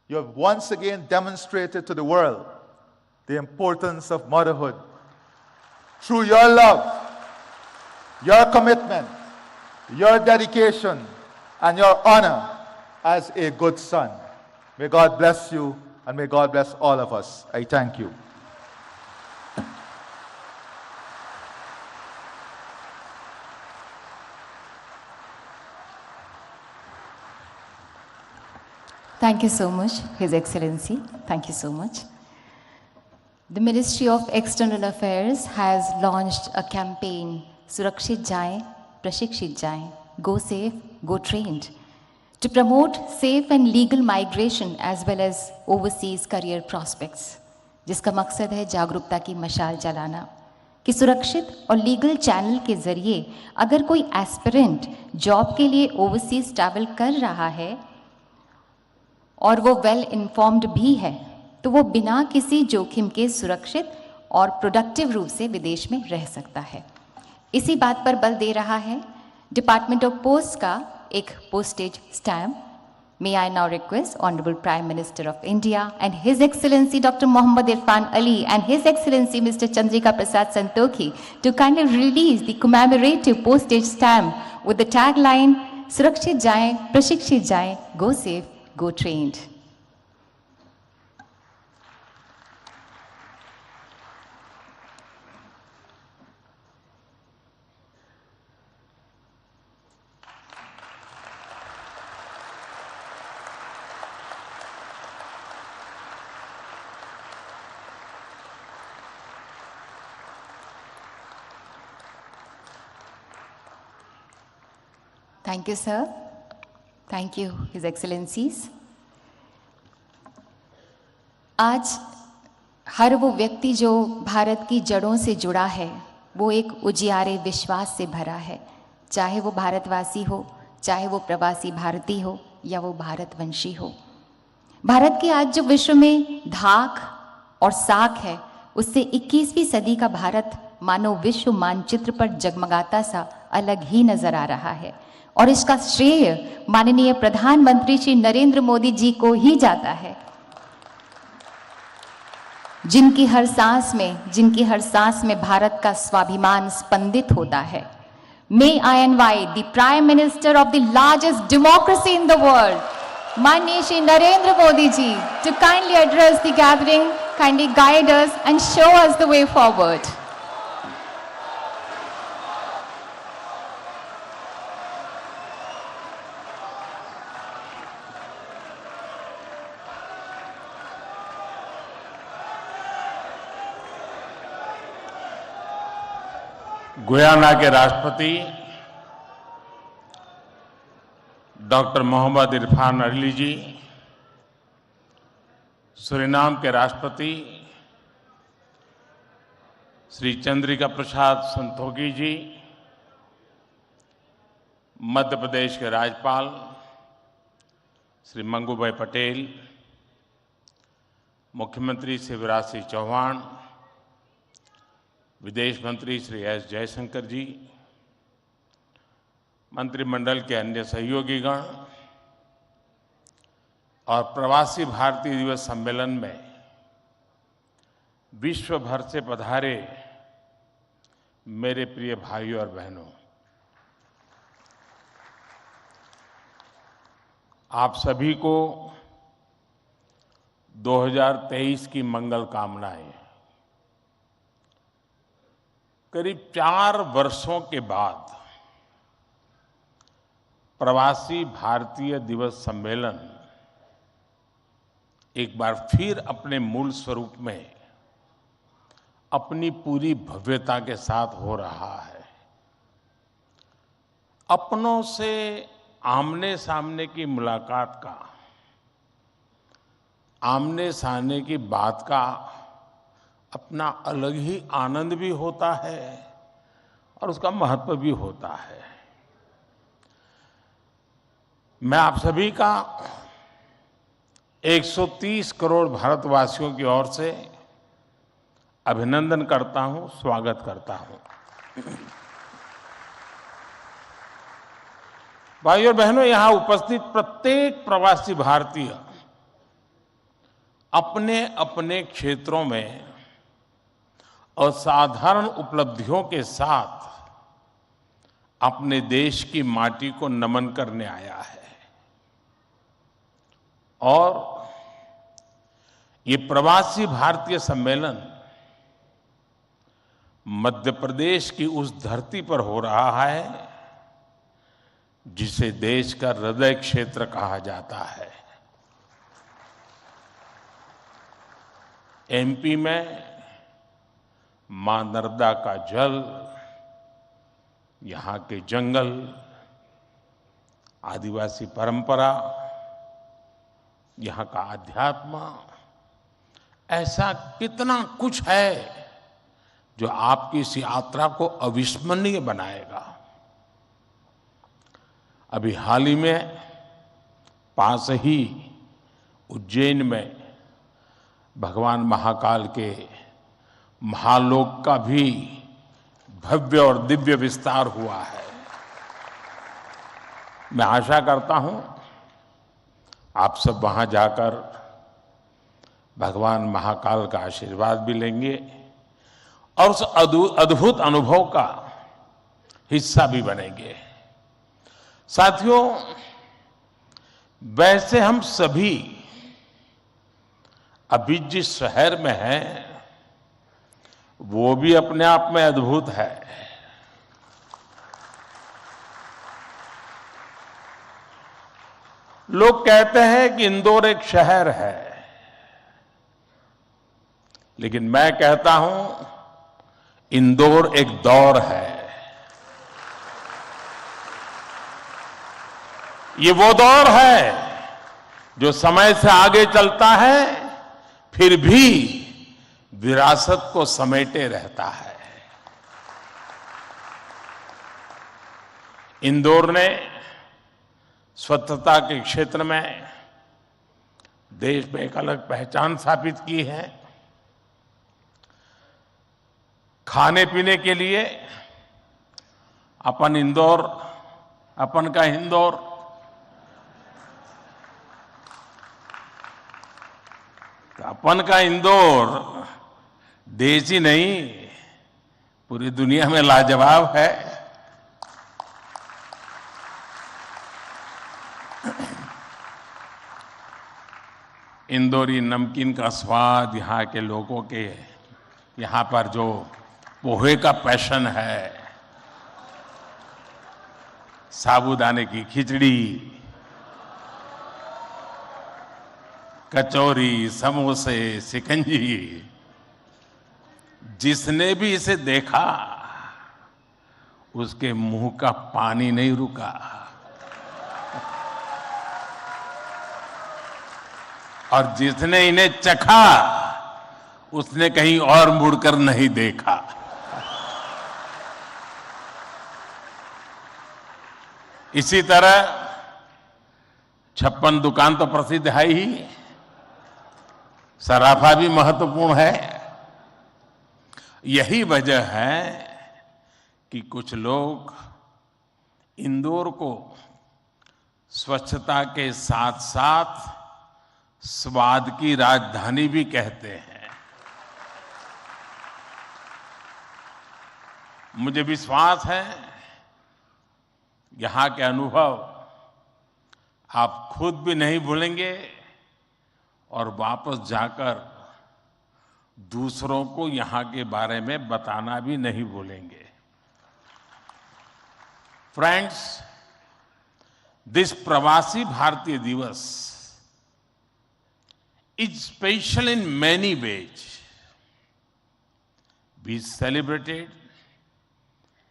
You have once again demonstrated to the world the importance of motherhood through your love, your commitment, your dedication, and your honor as a good son. May God bless you, and may God bless all of us. I thank you. Thank you so much, His Excellency. Thank you so much. The Ministry of External Affairs has launched a campaign, Surakshit Jaye, Prashikshit Jaye, Go Safe, Go Trained, to promote safe and legal migration as well as overseas career prospects, जिसका मकसद है जागरूकता की मशाल जलाना कि सुरक्षित और लीगल चैनल के ज़रिए अगर कोई एस्पिरेंट जॉब के लिए ओवरसीज ट्रैवल कर रहा है और वो वेल इन्फॉर्म्ड भी है, तो वो बिना किसी जोखिम के सुरक्षित और प्रोडक्टिव रूप से विदेश में रह सकता है। इसी बात पर बल दे रहा है डिपार्टमेंट ऑफ पोस्ट का एक postage stamp. May I now request Honorable Prime Minister of India and His Excellency Dr. Mohammad Irfan Ali and His Excellency Mr. Chandrika Prasad Santokhi to kindly release the commemorative postage stamp with the tagline, Surakshit Jaye, Prashikshit Jaye, Go Safe, Go Trained. Thank you, sir. Thank you, His Excellencies. आज हर वो व्यक्ति जो भारत की जड़ों से जुड़ा है वो एक उजियारे विश्वास से भरा है, चाहे वो भारतवासी हो, चाहे वो प्रवासी भारतीय हो या वो भारतवंशी हो। भारत की आज जो विश्व में धाक और साख है, उससे 21वीं सदी का भारत मानो विश्व मानचित्र पर जगमगाता सा अलग ही नजर आ रहा है, और इसका श्रेय माननीय प्रधानमंत्री श्री नरेंद्र मोदी जी को ही जाता है, जिनकी हर सांस में भारत का स्वाभिमान स्पंदित होता है। May I invite the Prime Minister of the largest democracy in the world, माननीय Shri Narendra Modi ji, to kindly address the gathering, kindly guide us and show us the way forward. Guyana के राष्ट्रपति डॉक्टर मोहम्मद इरफान अली जी, सूरीनाम के राष्ट्रपति श्री चंद्रिका प्रसाद संतोखी जी, मध्य प्रदेश के राज्यपाल श्री मंगूभाई पटेल, मुख्यमंत्री शिवराज सिंह चौहान, विदेश मंत्री श्री एस जयशंकर जी, मंत्रिमंडल के अन्य सहयोगीगण और प्रवासी भारतीय दिवस सम्मेलन में विश्व भर से पधारे मेरे प्रिय भाइयों और बहनों, आप सभी को 2023 की मंगल कामनाएं। करीब 4 वर्षों के बाद प्रवासी भारतीय दिवस सम्मेलन एक बार फिर अपने मूल स्वरूप में अपनी पूरी भव्यता के साथ हो रहा है। अपनों से आमने सामने की मुलाकात का, आमने सामने की बात का अपना अलग ही आनंद भी होता है और उसका महत्व भी होता है। मैं आप सभी का 130 करोड़ भारतवासियों की ओर से अभिनंदन करता हूं, स्वागत करता हूं। भाइयों और बहनों, यहां उपस्थित प्रत्येक प्रवासी भारतीय अपने अपने क्षेत्रों में असाधारण उपलब्धियों के साथ अपने देश की माटी को नमन करने आया है, और ये प्रवासी भारतीय सम्मेलन मध्य प्रदेश की उस धरती पर हो रहा है जिसे देश का हृदय क्षेत्र कहा जाता है। एमपी में मां नर्मदा का जल, यहाँ के जंगल, आदिवासी परंपरा, यहाँ का अध्यात्म, ऐसा कितना कुछ है जो आपकी इस यात्रा को अविस्मरणीय बनाएगा। अभी हाल ही में पास ही उज्जैन में भगवान महाकाल के महालोक का भी भव्य और दिव्य विस्तार हुआ है। मैं आशा करता हूं आप सब वहां जाकर भगवान महाकाल का आशीर्वाद भी लेंगे और उस अद्भुत अनुभव का हिस्सा भी बनेंगे। साथियों, वैसे हम सभी अभी जिस शहर में हैं वो भी अपने आप में अद्भुत है। लोग कहते हैं कि इंदौर एक शहर है, लेकिन मैं कहता हूं इंदौर एक दौर है। ये वो दौर है जो समय से आगे चलता है फिर भी विरासत को समेटे रहता है। इंदौर ने स्वच्छता के क्षेत्र में देश में एक अलग पहचान स्थापित की है। खाने पीने के लिए अपन इंदौर, अपन का इंदौर, अपन का इंदौर देश ही नहीं पूरी दुनिया में लाजवाब है। इंदौरी नमकीन का स्वाद, यहाँ के लोगों के यहाँ पर जो पोहे का पैशन है, साबूदाने की खिचड़ी, कचौरी, समोसे, शिकंजी, जिसने भी इसे देखा उसके मुंह का पानी नहीं रुका। और जिसने इन्हें चखा उसने कहीं और मुड़कर नहीं देखा। इसी तरह 56 दुकान तो प्रसिद्ध है ही, सराफा भी महत्वपूर्ण है। यही वजह है कि कुछ लोग इंदौर को स्वच्छता के साथ साथ स्वाद की राजधानी भी कहते हैं। मुझे विश्वास है यहाँ के अनुभव आप खुद भी नहीं भूलेंगे और वापस जाकर दूसरों को यहाँ के बारे में बताना भी नहीं भूलेंगे। फ्रेंड्स, दिस प्रवासी भारतीय दिवस is special in many ways. We celebrated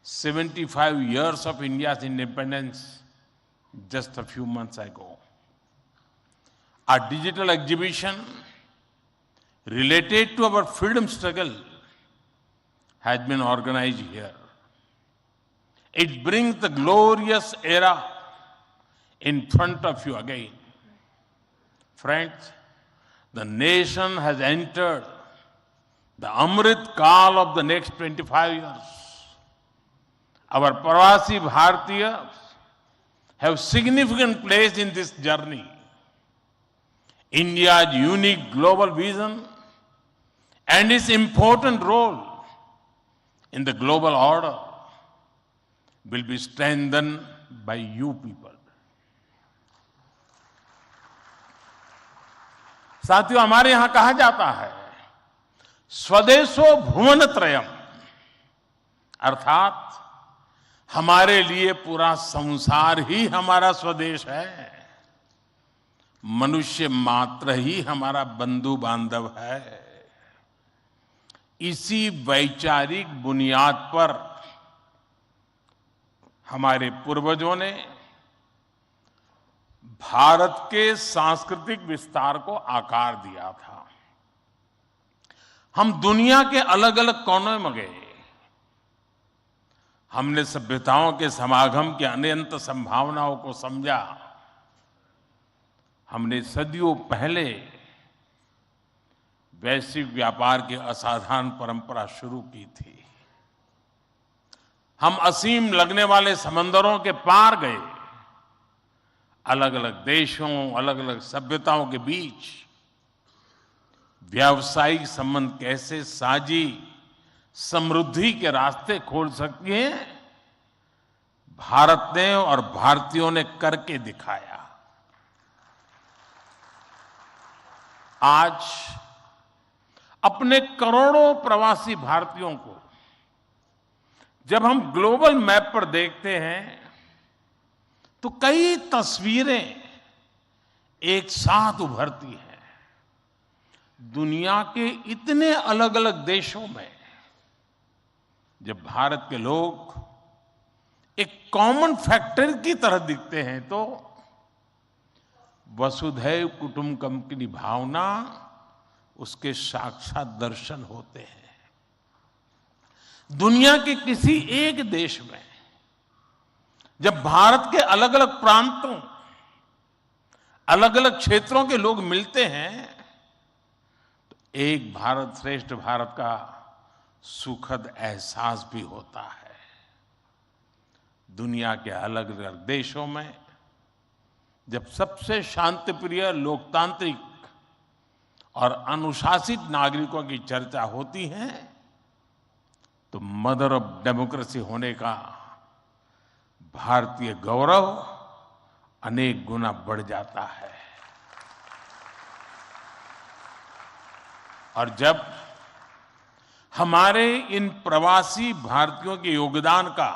75 years of India's independence just a few months ago. Our digital exhibition related to our freedom struggle has been organized here. It brings the glorious era in front of you again. Friends, the nation has entered the Amrit Kal of the next 25 years. Our Prasar Bharati have significant place in this journey. India's unique global vision and its important role in the global order will be strengthened by you people. साथियों, हमारे यहां कहा जाता है स्वदेशो भुवन त्रयम, अर्थात हमारे लिए पूरा संसार ही हमारा स्वदेश है। मनुष्य मात्र ही हमारा बंधु बांधव है। इसी वैचारिक बुनियाद पर हमारे पूर्वजों ने भारत के सांस्कृतिक विस्तार को आकार दिया था। हम दुनिया के अलग अलग कोनों में गए। हमने सभ्यताओं के समागम की अनंत संभावनाओं को समझा। हमने सदियों पहले वैश्विक व्यापार की असाधारण परंपरा शुरू की थी। हम असीम लगने वाले समंदरों के पार गए। अलग अलग देशों, अलग अलग सभ्यताओं के बीच व्यावसायिक संबंध कैसे साझी समृद्धि के रास्ते खोल सकती हैं, भारत ने और भारतीयों ने करके दिखाया। आज अपने करोड़ों प्रवासी भारतीयों को जब हम ग्लोबल मैप पर देखते हैं तो कई तस्वीरें एक साथ उभरती हैं। दुनिया के इतने अलग अलग देशों में जब भारत के लोग एक कॉमन फैक्टर की तरह दिखते हैं तो वसुधैव कुटुंबकम की भावना उसके साक्षात दर्शन होते हैं। दुनिया के किसी एक देश में जब भारत के अलग अलग प्रांतों, अलग अलग क्षेत्रों के लोग मिलते हैं तो एक भारत श्रेष्ठ भारत का सुखद एहसास भी होता है। दुनिया के अलग अलग देशों में जब सबसे शांतिप्रिय, लोकतांत्रिक और अनुशासित नागरिकों की चर्चा होती है तो मदर ऑफ डेमोक्रेसी होने का भारतीय गौरव अनेक गुना बढ़ जाता है। और जब हमारे इन प्रवासी भारतीयों के योगदान का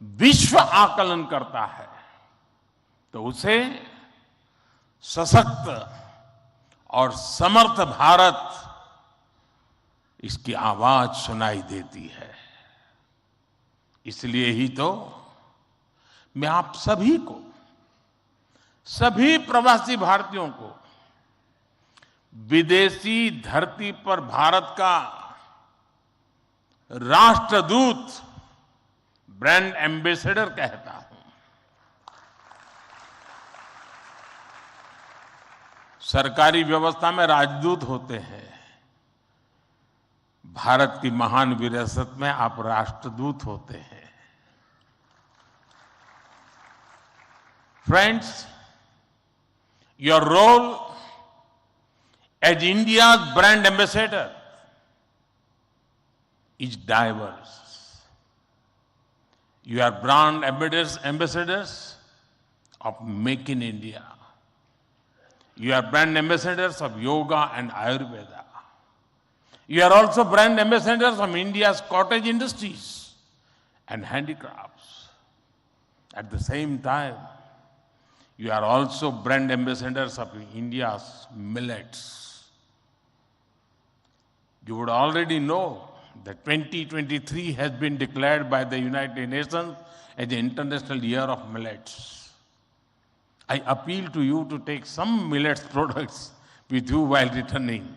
विश्व आकलन करता है तो उसे सशक्त और समर्थ भारत, इसकी आवाज सुनाई देती है। इसलिए ही तो मैं आप सभी को, सभी प्रवासी भारतीयों को विदेशी धरती पर भारत का राष्ट्रदूत, ब्रांड एम्बेसडर कहता हूं। सरकारी व्यवस्था में राजदूत होते हैं, भारत की महान विरासत में आप राष्ट्रदूत होते हैं। Friends, your role as India's brand ambassador is diverse. You are brand ambassadors of Make in India. You are brand ambassadors of yoga and Ayurveda. You are also brand ambassadors of India's cottage industries and handicrafts. At the same time, you are also brand ambassadors of India's millets. You would already know that 2023 has been declared by the United Nations as the International Year of Millets. I appeal to you to take some millets products with you while returning.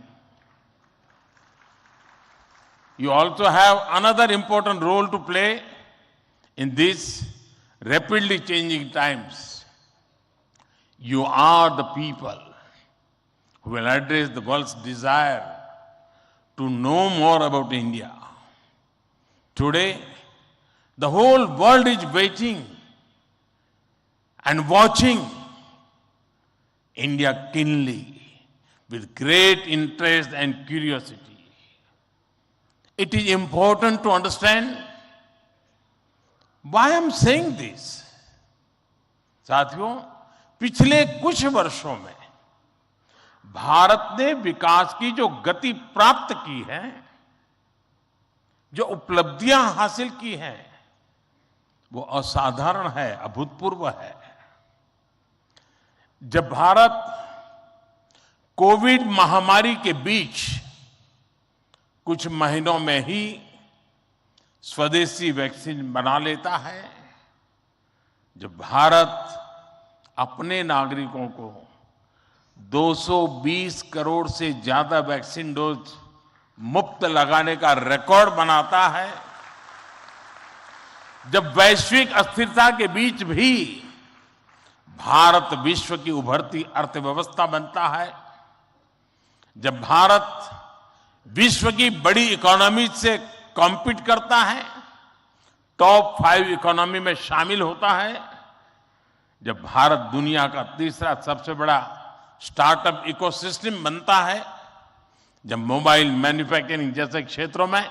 You also have another important role to play in these rapidly changing times. You are the people who will address the world's desire to know more about India. Today, the whole world is waiting and watching India keenly with great interest and curiosity. It is important to understand why I'm saying this. साथियों, पिछले कुछ वर्षों में भारत ने विकास की जो गति प्राप्त की है, जो उपलब्धियां हासिल की हैं, वो असाधारण है, अभूतपूर्व है। जब भारत कोविड महामारी के बीच कुछ महीनों में ही स्वदेशी वैक्सीन बना लेता है, जब भारत अपने नागरिकों को 220 करोड़ से ज्यादा वैक्सीन डोज मुफ्त लगाने का रिकॉर्ड बनाता है, जब वैश्विक अस्थिरता के बीच भी भारत विश्व की उभरती अर्थव्यवस्था बनता है, जब भारत विश्व की बड़ी इकोनॉमी से कॉम्पीट करता है, टॉप 5 इकोनॉमी में शामिल होता है, जब भारत दुनिया का तीसरा सबसे बड़ा स्टार्टअप इकोसिस्टम बनता है, जब मोबाइल मैन्युफैक्चरिंग जैसे क्षेत्रों में,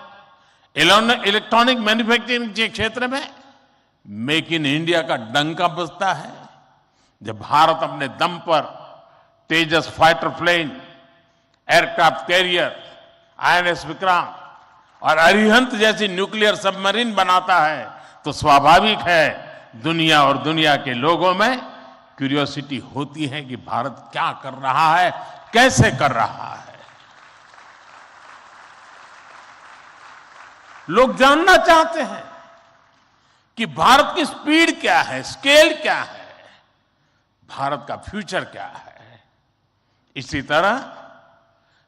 इलेक्ट्रॉनिक मैन्युफैक्चरिंग के क्षेत्र में मेक इन इंडिया का डंका बजता है, जब भारत अपने दम पर Tejas fighter plane, aircraft carrier, INS Vikrant और अरिहंत जैसी न्यूक्लियर सबमरीन बनाता है, तो स्वाभाविक है दुनिया और दुनिया के लोगों में क्यूरियोसिटी होती है कि भारत क्या कर रहा है, कैसे कर रहा है। लोग जानना चाहते हैं कि भारत की स्पीड क्या है, स्केल क्या है। भारत का फ्यूचर क्या है। इसी तरह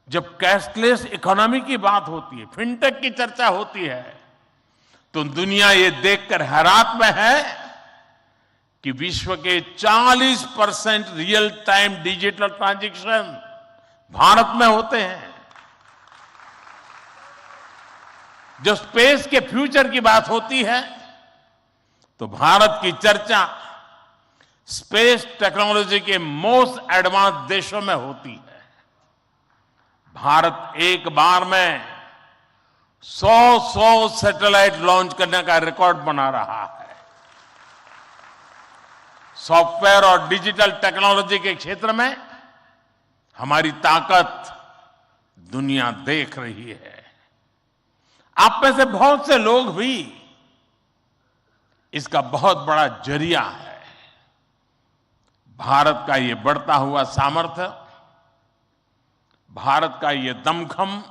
जब कैशलेस इकोनॉमी की बात होती है, फिनटेक की चर्चा होती है, तो दुनिया ये देखकर हैरान में है कि विश्व के 40% real time digital transaction Bharat में होते हैं। जो स्पेस के फ्यूचर की बात होती है तो भारत की चर्चा स्पेस टेक्नोलॉजी के मोस्ट एडवांस देशों में होती है। भारत एक बार में 100 सैटेलाइट लॉन्च करने का रिकॉर्ड बना रहा है। सॉफ्टवेयर और डिजिटल टेक्नोलॉजी के क्षेत्र में हमारी ताकत दुनिया देख रही है। आप में से बहुत से लोग भी इसका बहुत बड़ा जरिया है। भारत का ये बढ़ता हुआ सामर्थ्य, भारत का ये दमखम,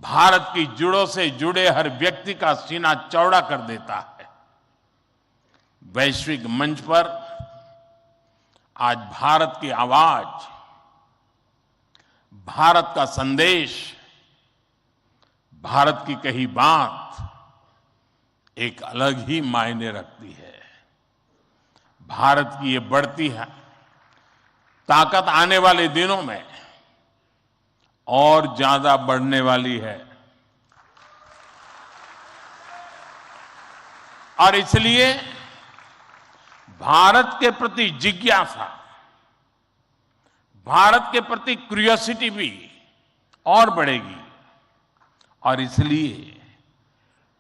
भारत की जड़ों से जुड़े हर व्यक्ति का सीना चौड़ा कर देता है। वैश्विक मंच पर आज भारत की आवाज, भारत का संदेश, भारत की कही बात एक अलग ही मायने रखती है। भारत की ये बढ़ती है ताकत आने वाले दिनों में और ज्यादा बढ़ने वाली है। और इसलिए भारत के प्रति जिज्ञासा, भारत के प्रति क्यूरियोसिटी भी और बढ़ेगी। और इसलिए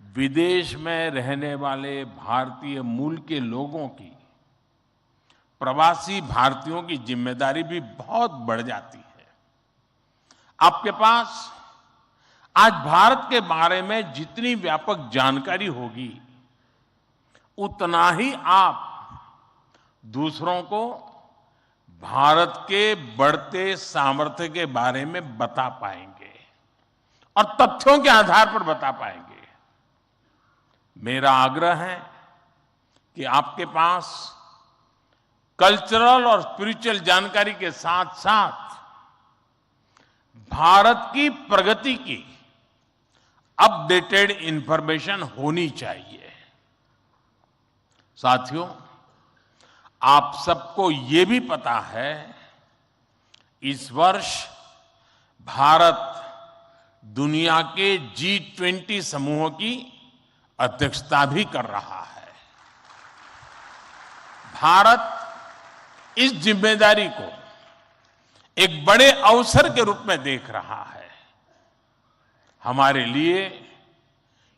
विदेश में रहने वाले भारतीय मूल के लोगों की, प्रवासी भारतीयों की जिम्मेदारी भी बहुत बढ़ जाती है। आपके पास आज भारत के बारे में जितनी व्यापक जानकारी होगी, उतना ही आप दूसरों को भारत के बढ़ते सामर्थ्य के बारे में बता पाएंगे और तथ्यों के आधार पर बता पाएंगे। मेरा आग्रह है कि आपके पास कल्चरल और स्पिरिचुअल जानकारी के साथ साथ भारत की प्रगति की अपडेटेड इंफॉर्मेशन होनी चाहिए। साथियों, आप सबको ये भी पता है, इस वर्ष भारत दुनिया के G20 समूहों की अध्यक्षता भी कर रहा है। भारत इस जिम्मेदारी को एक बड़े अवसर के रूप में देख रहा है। हमारे लिए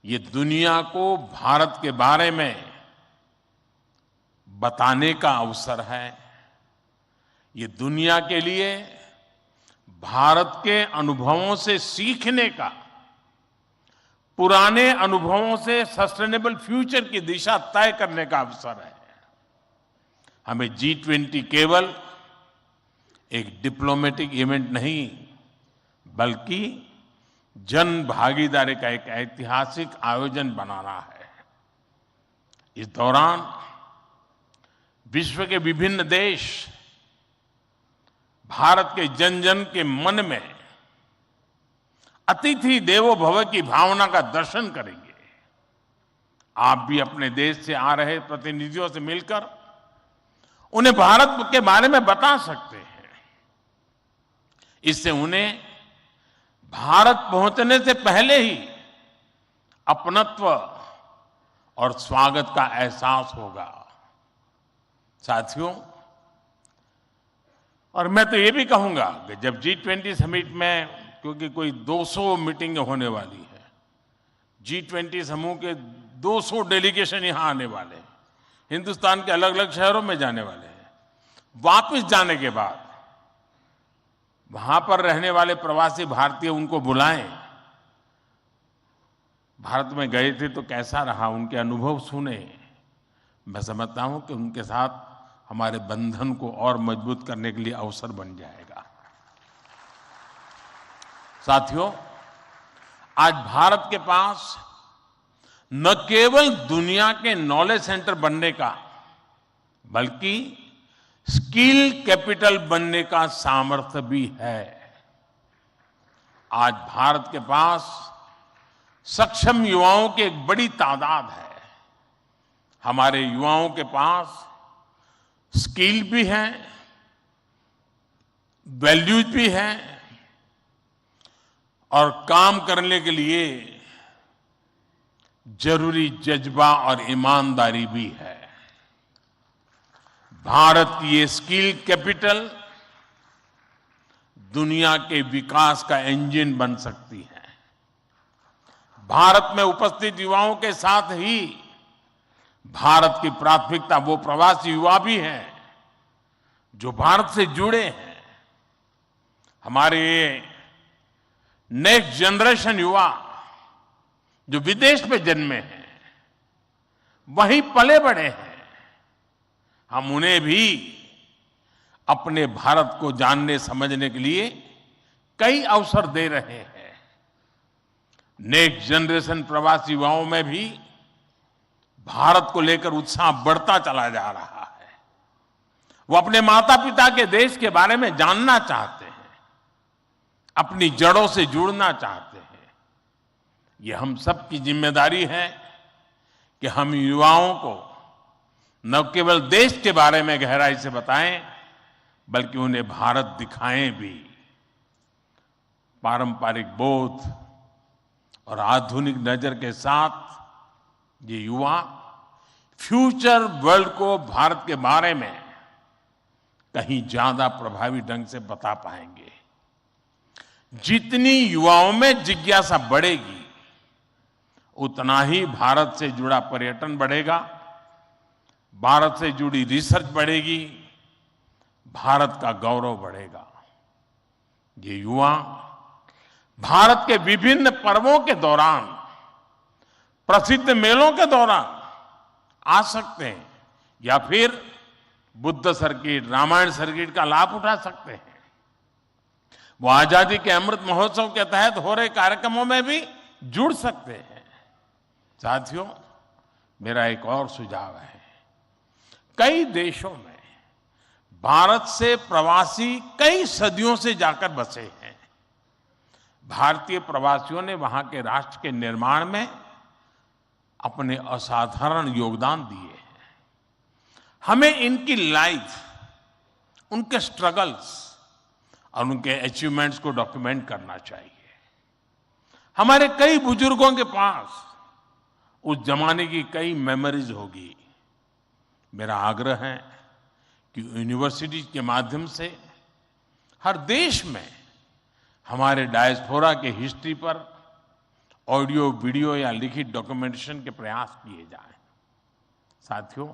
ये दुनिया को भारत के बारे में बताने का अवसर है। ये दुनिया के लिए भारत के अनुभवों से सीखने का, पुराने अनुभवों से सस्टेनेबल फ्यूचर की दिशा तय करने का अवसर है। हमें G20 केवल एक डिप्लोमेटिक इवेंट नहीं, बल्कि जन भागीदारी का एक ऐतिहासिक आयोजन बनाना है। इस दौरान विश्व के विभिन्न देश भारत के जन जन के मन में अतिथि देवो भव की भावना का दर्शन करेंगे। आप भी अपने देश से आ रहे प्रतिनिधियों से मिलकर उन्हें भारत के बारे में बता सकते हैं। इससे उन्हें भारत पहुंचने से पहले ही अपनत्व और स्वागत का एहसास होगा। साथियों, और मैं तो ये भी कहूंगा कि जब G20 समिट में, क्योंकि कोई 200 मीटिंगें होने वाली है, G20 समूह के 200 डेलीगेशन यहां आने वाले हैं, हिंदुस्तान के अलग अलग शहरों में जाने वाले हैं। वापस जाने के बाद वहां पर रहने वाले प्रवासी भारतीय उनको बुलाएं, भारत में गए थे तो कैसा रहा, उनके अनुभव सुने। मैं समझता हूं कि उनके साथ हमारे बंधन को और मजबूत करने के लिए अवसर बन जाएगा। साथियों, आज भारत के पास न केवल दुनिया के नॉलेज सेंटर बनने का बल्कि स्किल कैपिटल बनने का सामर्थ्य भी है। आज भारत के पास सक्षम युवाओं की एक बड़ी तादाद है। हमारे युवाओं के पास स्किल भी है, वैल्यूज भी है और काम करने के लिए जरूरी जज्बा और ईमानदारी भी है। भारत की ये स्किल कैपिटल दुनिया के विकास का इंजन बन सकती है। भारत में उपस्थित युवाओं के साथ ही भारत की प्राथमिकता वो प्रवासी युवा भी हैं जो भारत से जुड़े हैं। हमारे नेक्स्ट जनरेशन युवा जो विदेश में जन्मे हैं, वहीं पले बड़े हैं, हम उन्हें भी अपने भारत को जानने समझने के लिए कई अवसर दे रहे हैं। नेक्स्ट जनरेशन प्रवासी युवाओं में भी भारत को लेकर उत्साह बढ़ता चला जा रहा है। वो अपने माता पिता के देश के बारे में जानना चाहते हैं, अपनी जड़ों से जुड़ना चाहते हैं। ये हम सब की जिम्मेदारी है कि हम युवाओं को न केवल देश के बारे में गहराई से बताएं, बल्कि उन्हें भारत दिखाएं भी। पारंपरिक बोध और आधुनिक नजर के साथ ये युवा फ्यूचर वर्ल्ड को भारत के बारे में कहीं ज्यादा प्रभावी ढंग से बता पाएंगे। जितनी युवाओं में जिज्ञासा बढ़ेगी, उतना ही भारत से जुड़ा पर्यटन बढ़ेगा, भारत से जुड़ी रिसर्च बढ़ेगी, भारत का गौरव बढ़ेगा। ये युवा भारत के विभिन्न पर्वों के दौरान, प्रसिद्ध मेलों के दौरान आ सकते हैं या फिर बुद्ध सर्किट, रामायण सर्किट का लाभ उठा सकते हैं। वो आजादी के अमृत महोत्सव के तहत हो रहे कार्यक्रमों में भी जुड़ सकते हैं। साथियों, मेरा एक और सुझाव है। कई देशों में भारत से प्रवासी कई सदियों से जाकर बसे हैं। भारतीय प्रवासियों ने वहां के राष्ट्र के निर्माण में अपने असाधारण योगदान दिए हैं। हमें इनकी लाइफ, उनके स्ट्रगल्स और उनके अचीवमेंट्स को डॉक्यूमेंट करना चाहिए। हमारे कई बुजुर्गों के पास उस जमाने की कई मेमोरीज होगी। मेरा आग्रह है कि यूनिवर्सिटी के माध्यम से हर देश में हमारे डायस्पोरा के हिस्ट्री पर ऑडियो, वीडियो या लिखित डॉक्यूमेंटेशन के प्रयास किए जाएं। साथियों,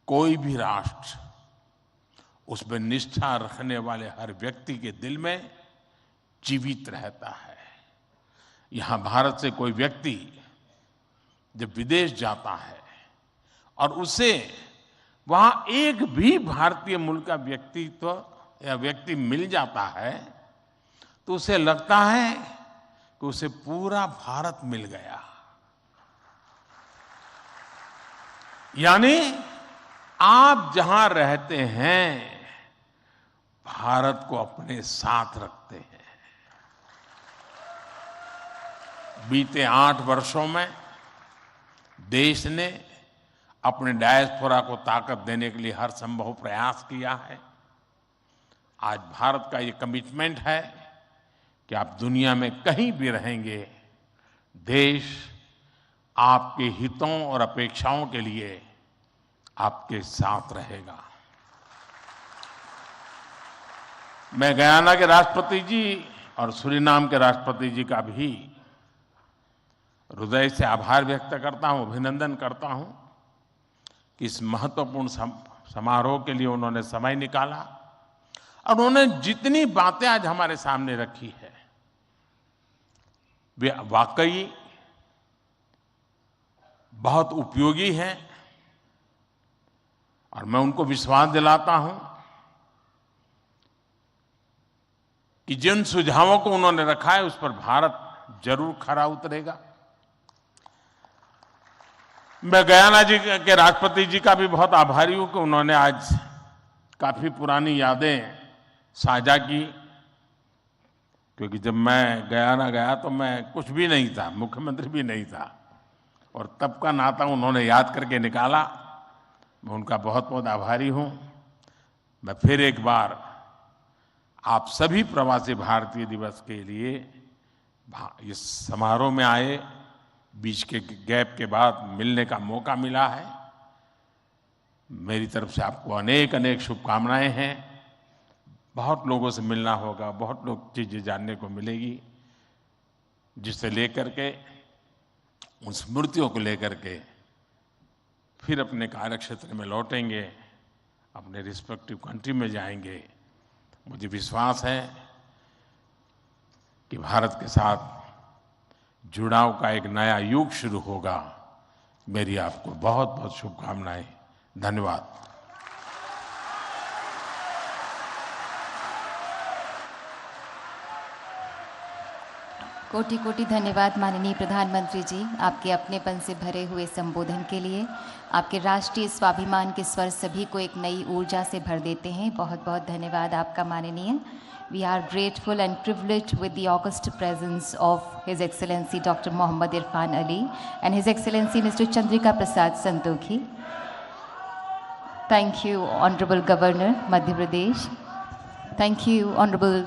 कोई भी राष्ट्र उसमें निष्ठा रखने वाले हर व्यक्ति के दिल में जीवित रहता है। यहां भारत से कोई व्यक्ति जब विदेश जाता है और उसे वहां एक भी भारतीय मूल का व्यक्तित्व या व्यक्ति मिल जाता है, तो उसे लगता है कि उसे पूरा भारत मिल गया। यानी आप जहां रहते हैं, भारत को अपने साथ रखते हैं। बीते 8 वर्षों में देश ने अपने डायस्पोरा को ताकत देने के लिए हर संभव प्रयास किया है। आज भारत का ये कमिटमेंट है कि आप दुनिया में कहीं भी रहेंगे, देश आपके हितों और अपेक्षाओं के लिए आपके साथ रहेगा। मैं गयाना के राष्ट्रपति जी और सूरीनाम के राष्ट्रपति जी का भी हृदय से आभार व्यक्त करता हूं, अभिनंदन करता हूं कि इस महत्वपूर्ण समारोह के लिए उन्होंने समय निकाला और उन्होंने जितनी बातें आज हमारे सामने रखी है, वे वाकई बहुत उपयोगी हैं और मैं उनको विश्वास दिलाता हूं कि जिन सुझावों को उन्होंने रखा है उस पर भारत जरूर खरा उतरेगा। मैं गयाना जी के राष्ट्रपति जी का भी बहुत आभारी हूं कि उन्होंने आज काफी पुरानी यादें साझा की, क्योंकि जब मैं गयाना गया तो मैं कुछ भी नहीं था, मुख्यमंत्री भी नहीं था, और तब का नाता उन्होंने याद करके निकाला। मैं उनका बहुत बहुत आभारी हूं। मैं फिर एक बार आप सभी प्रवासी भारतीय दिवस के लिए इस समारोह में आए, बीच के गैप के बाद मिलने का मौका मिला है। मेरी तरफ से आपको अनेक अनेक शुभकामनाएं हैं। बहुत लोगों से मिलना होगा, बहुत लोग चीज़ें जानने को मिलेगी, जिससे लेकर के उन स्मृतियों को लेकर के फिर अपने कार्य क्षेत्र में लौटेंगे, अपने रिस्पेक्टिव कंट्री में जाएंगे। मुझे विश्वास है कि भारत के साथ जुड़ाव का एक नया युग शुरू होगा। मेरी आपको बहुत बहुत शुभकामनाएं। धन्यवाद। कोटि कोटि धन्यवाद माननीय प्रधानमंत्री जी, आपके अपनेपन से भरे हुए संबोधन के लिए। आपके राष्ट्रीय स्वाभिमान के स्वर सभी को एक नई ऊर्जा से भर देते हैं। बहुत बहुत धन्यवाद आपका माननीय। We are grateful and privileged with the august presence of His Excellency Dr. Mohammad Irfan Ali and His Excellency Mr. Chandrika Prasad Santokhi. Thank you, Honorable Governor, Madhya Pradesh. Thank you, Honorable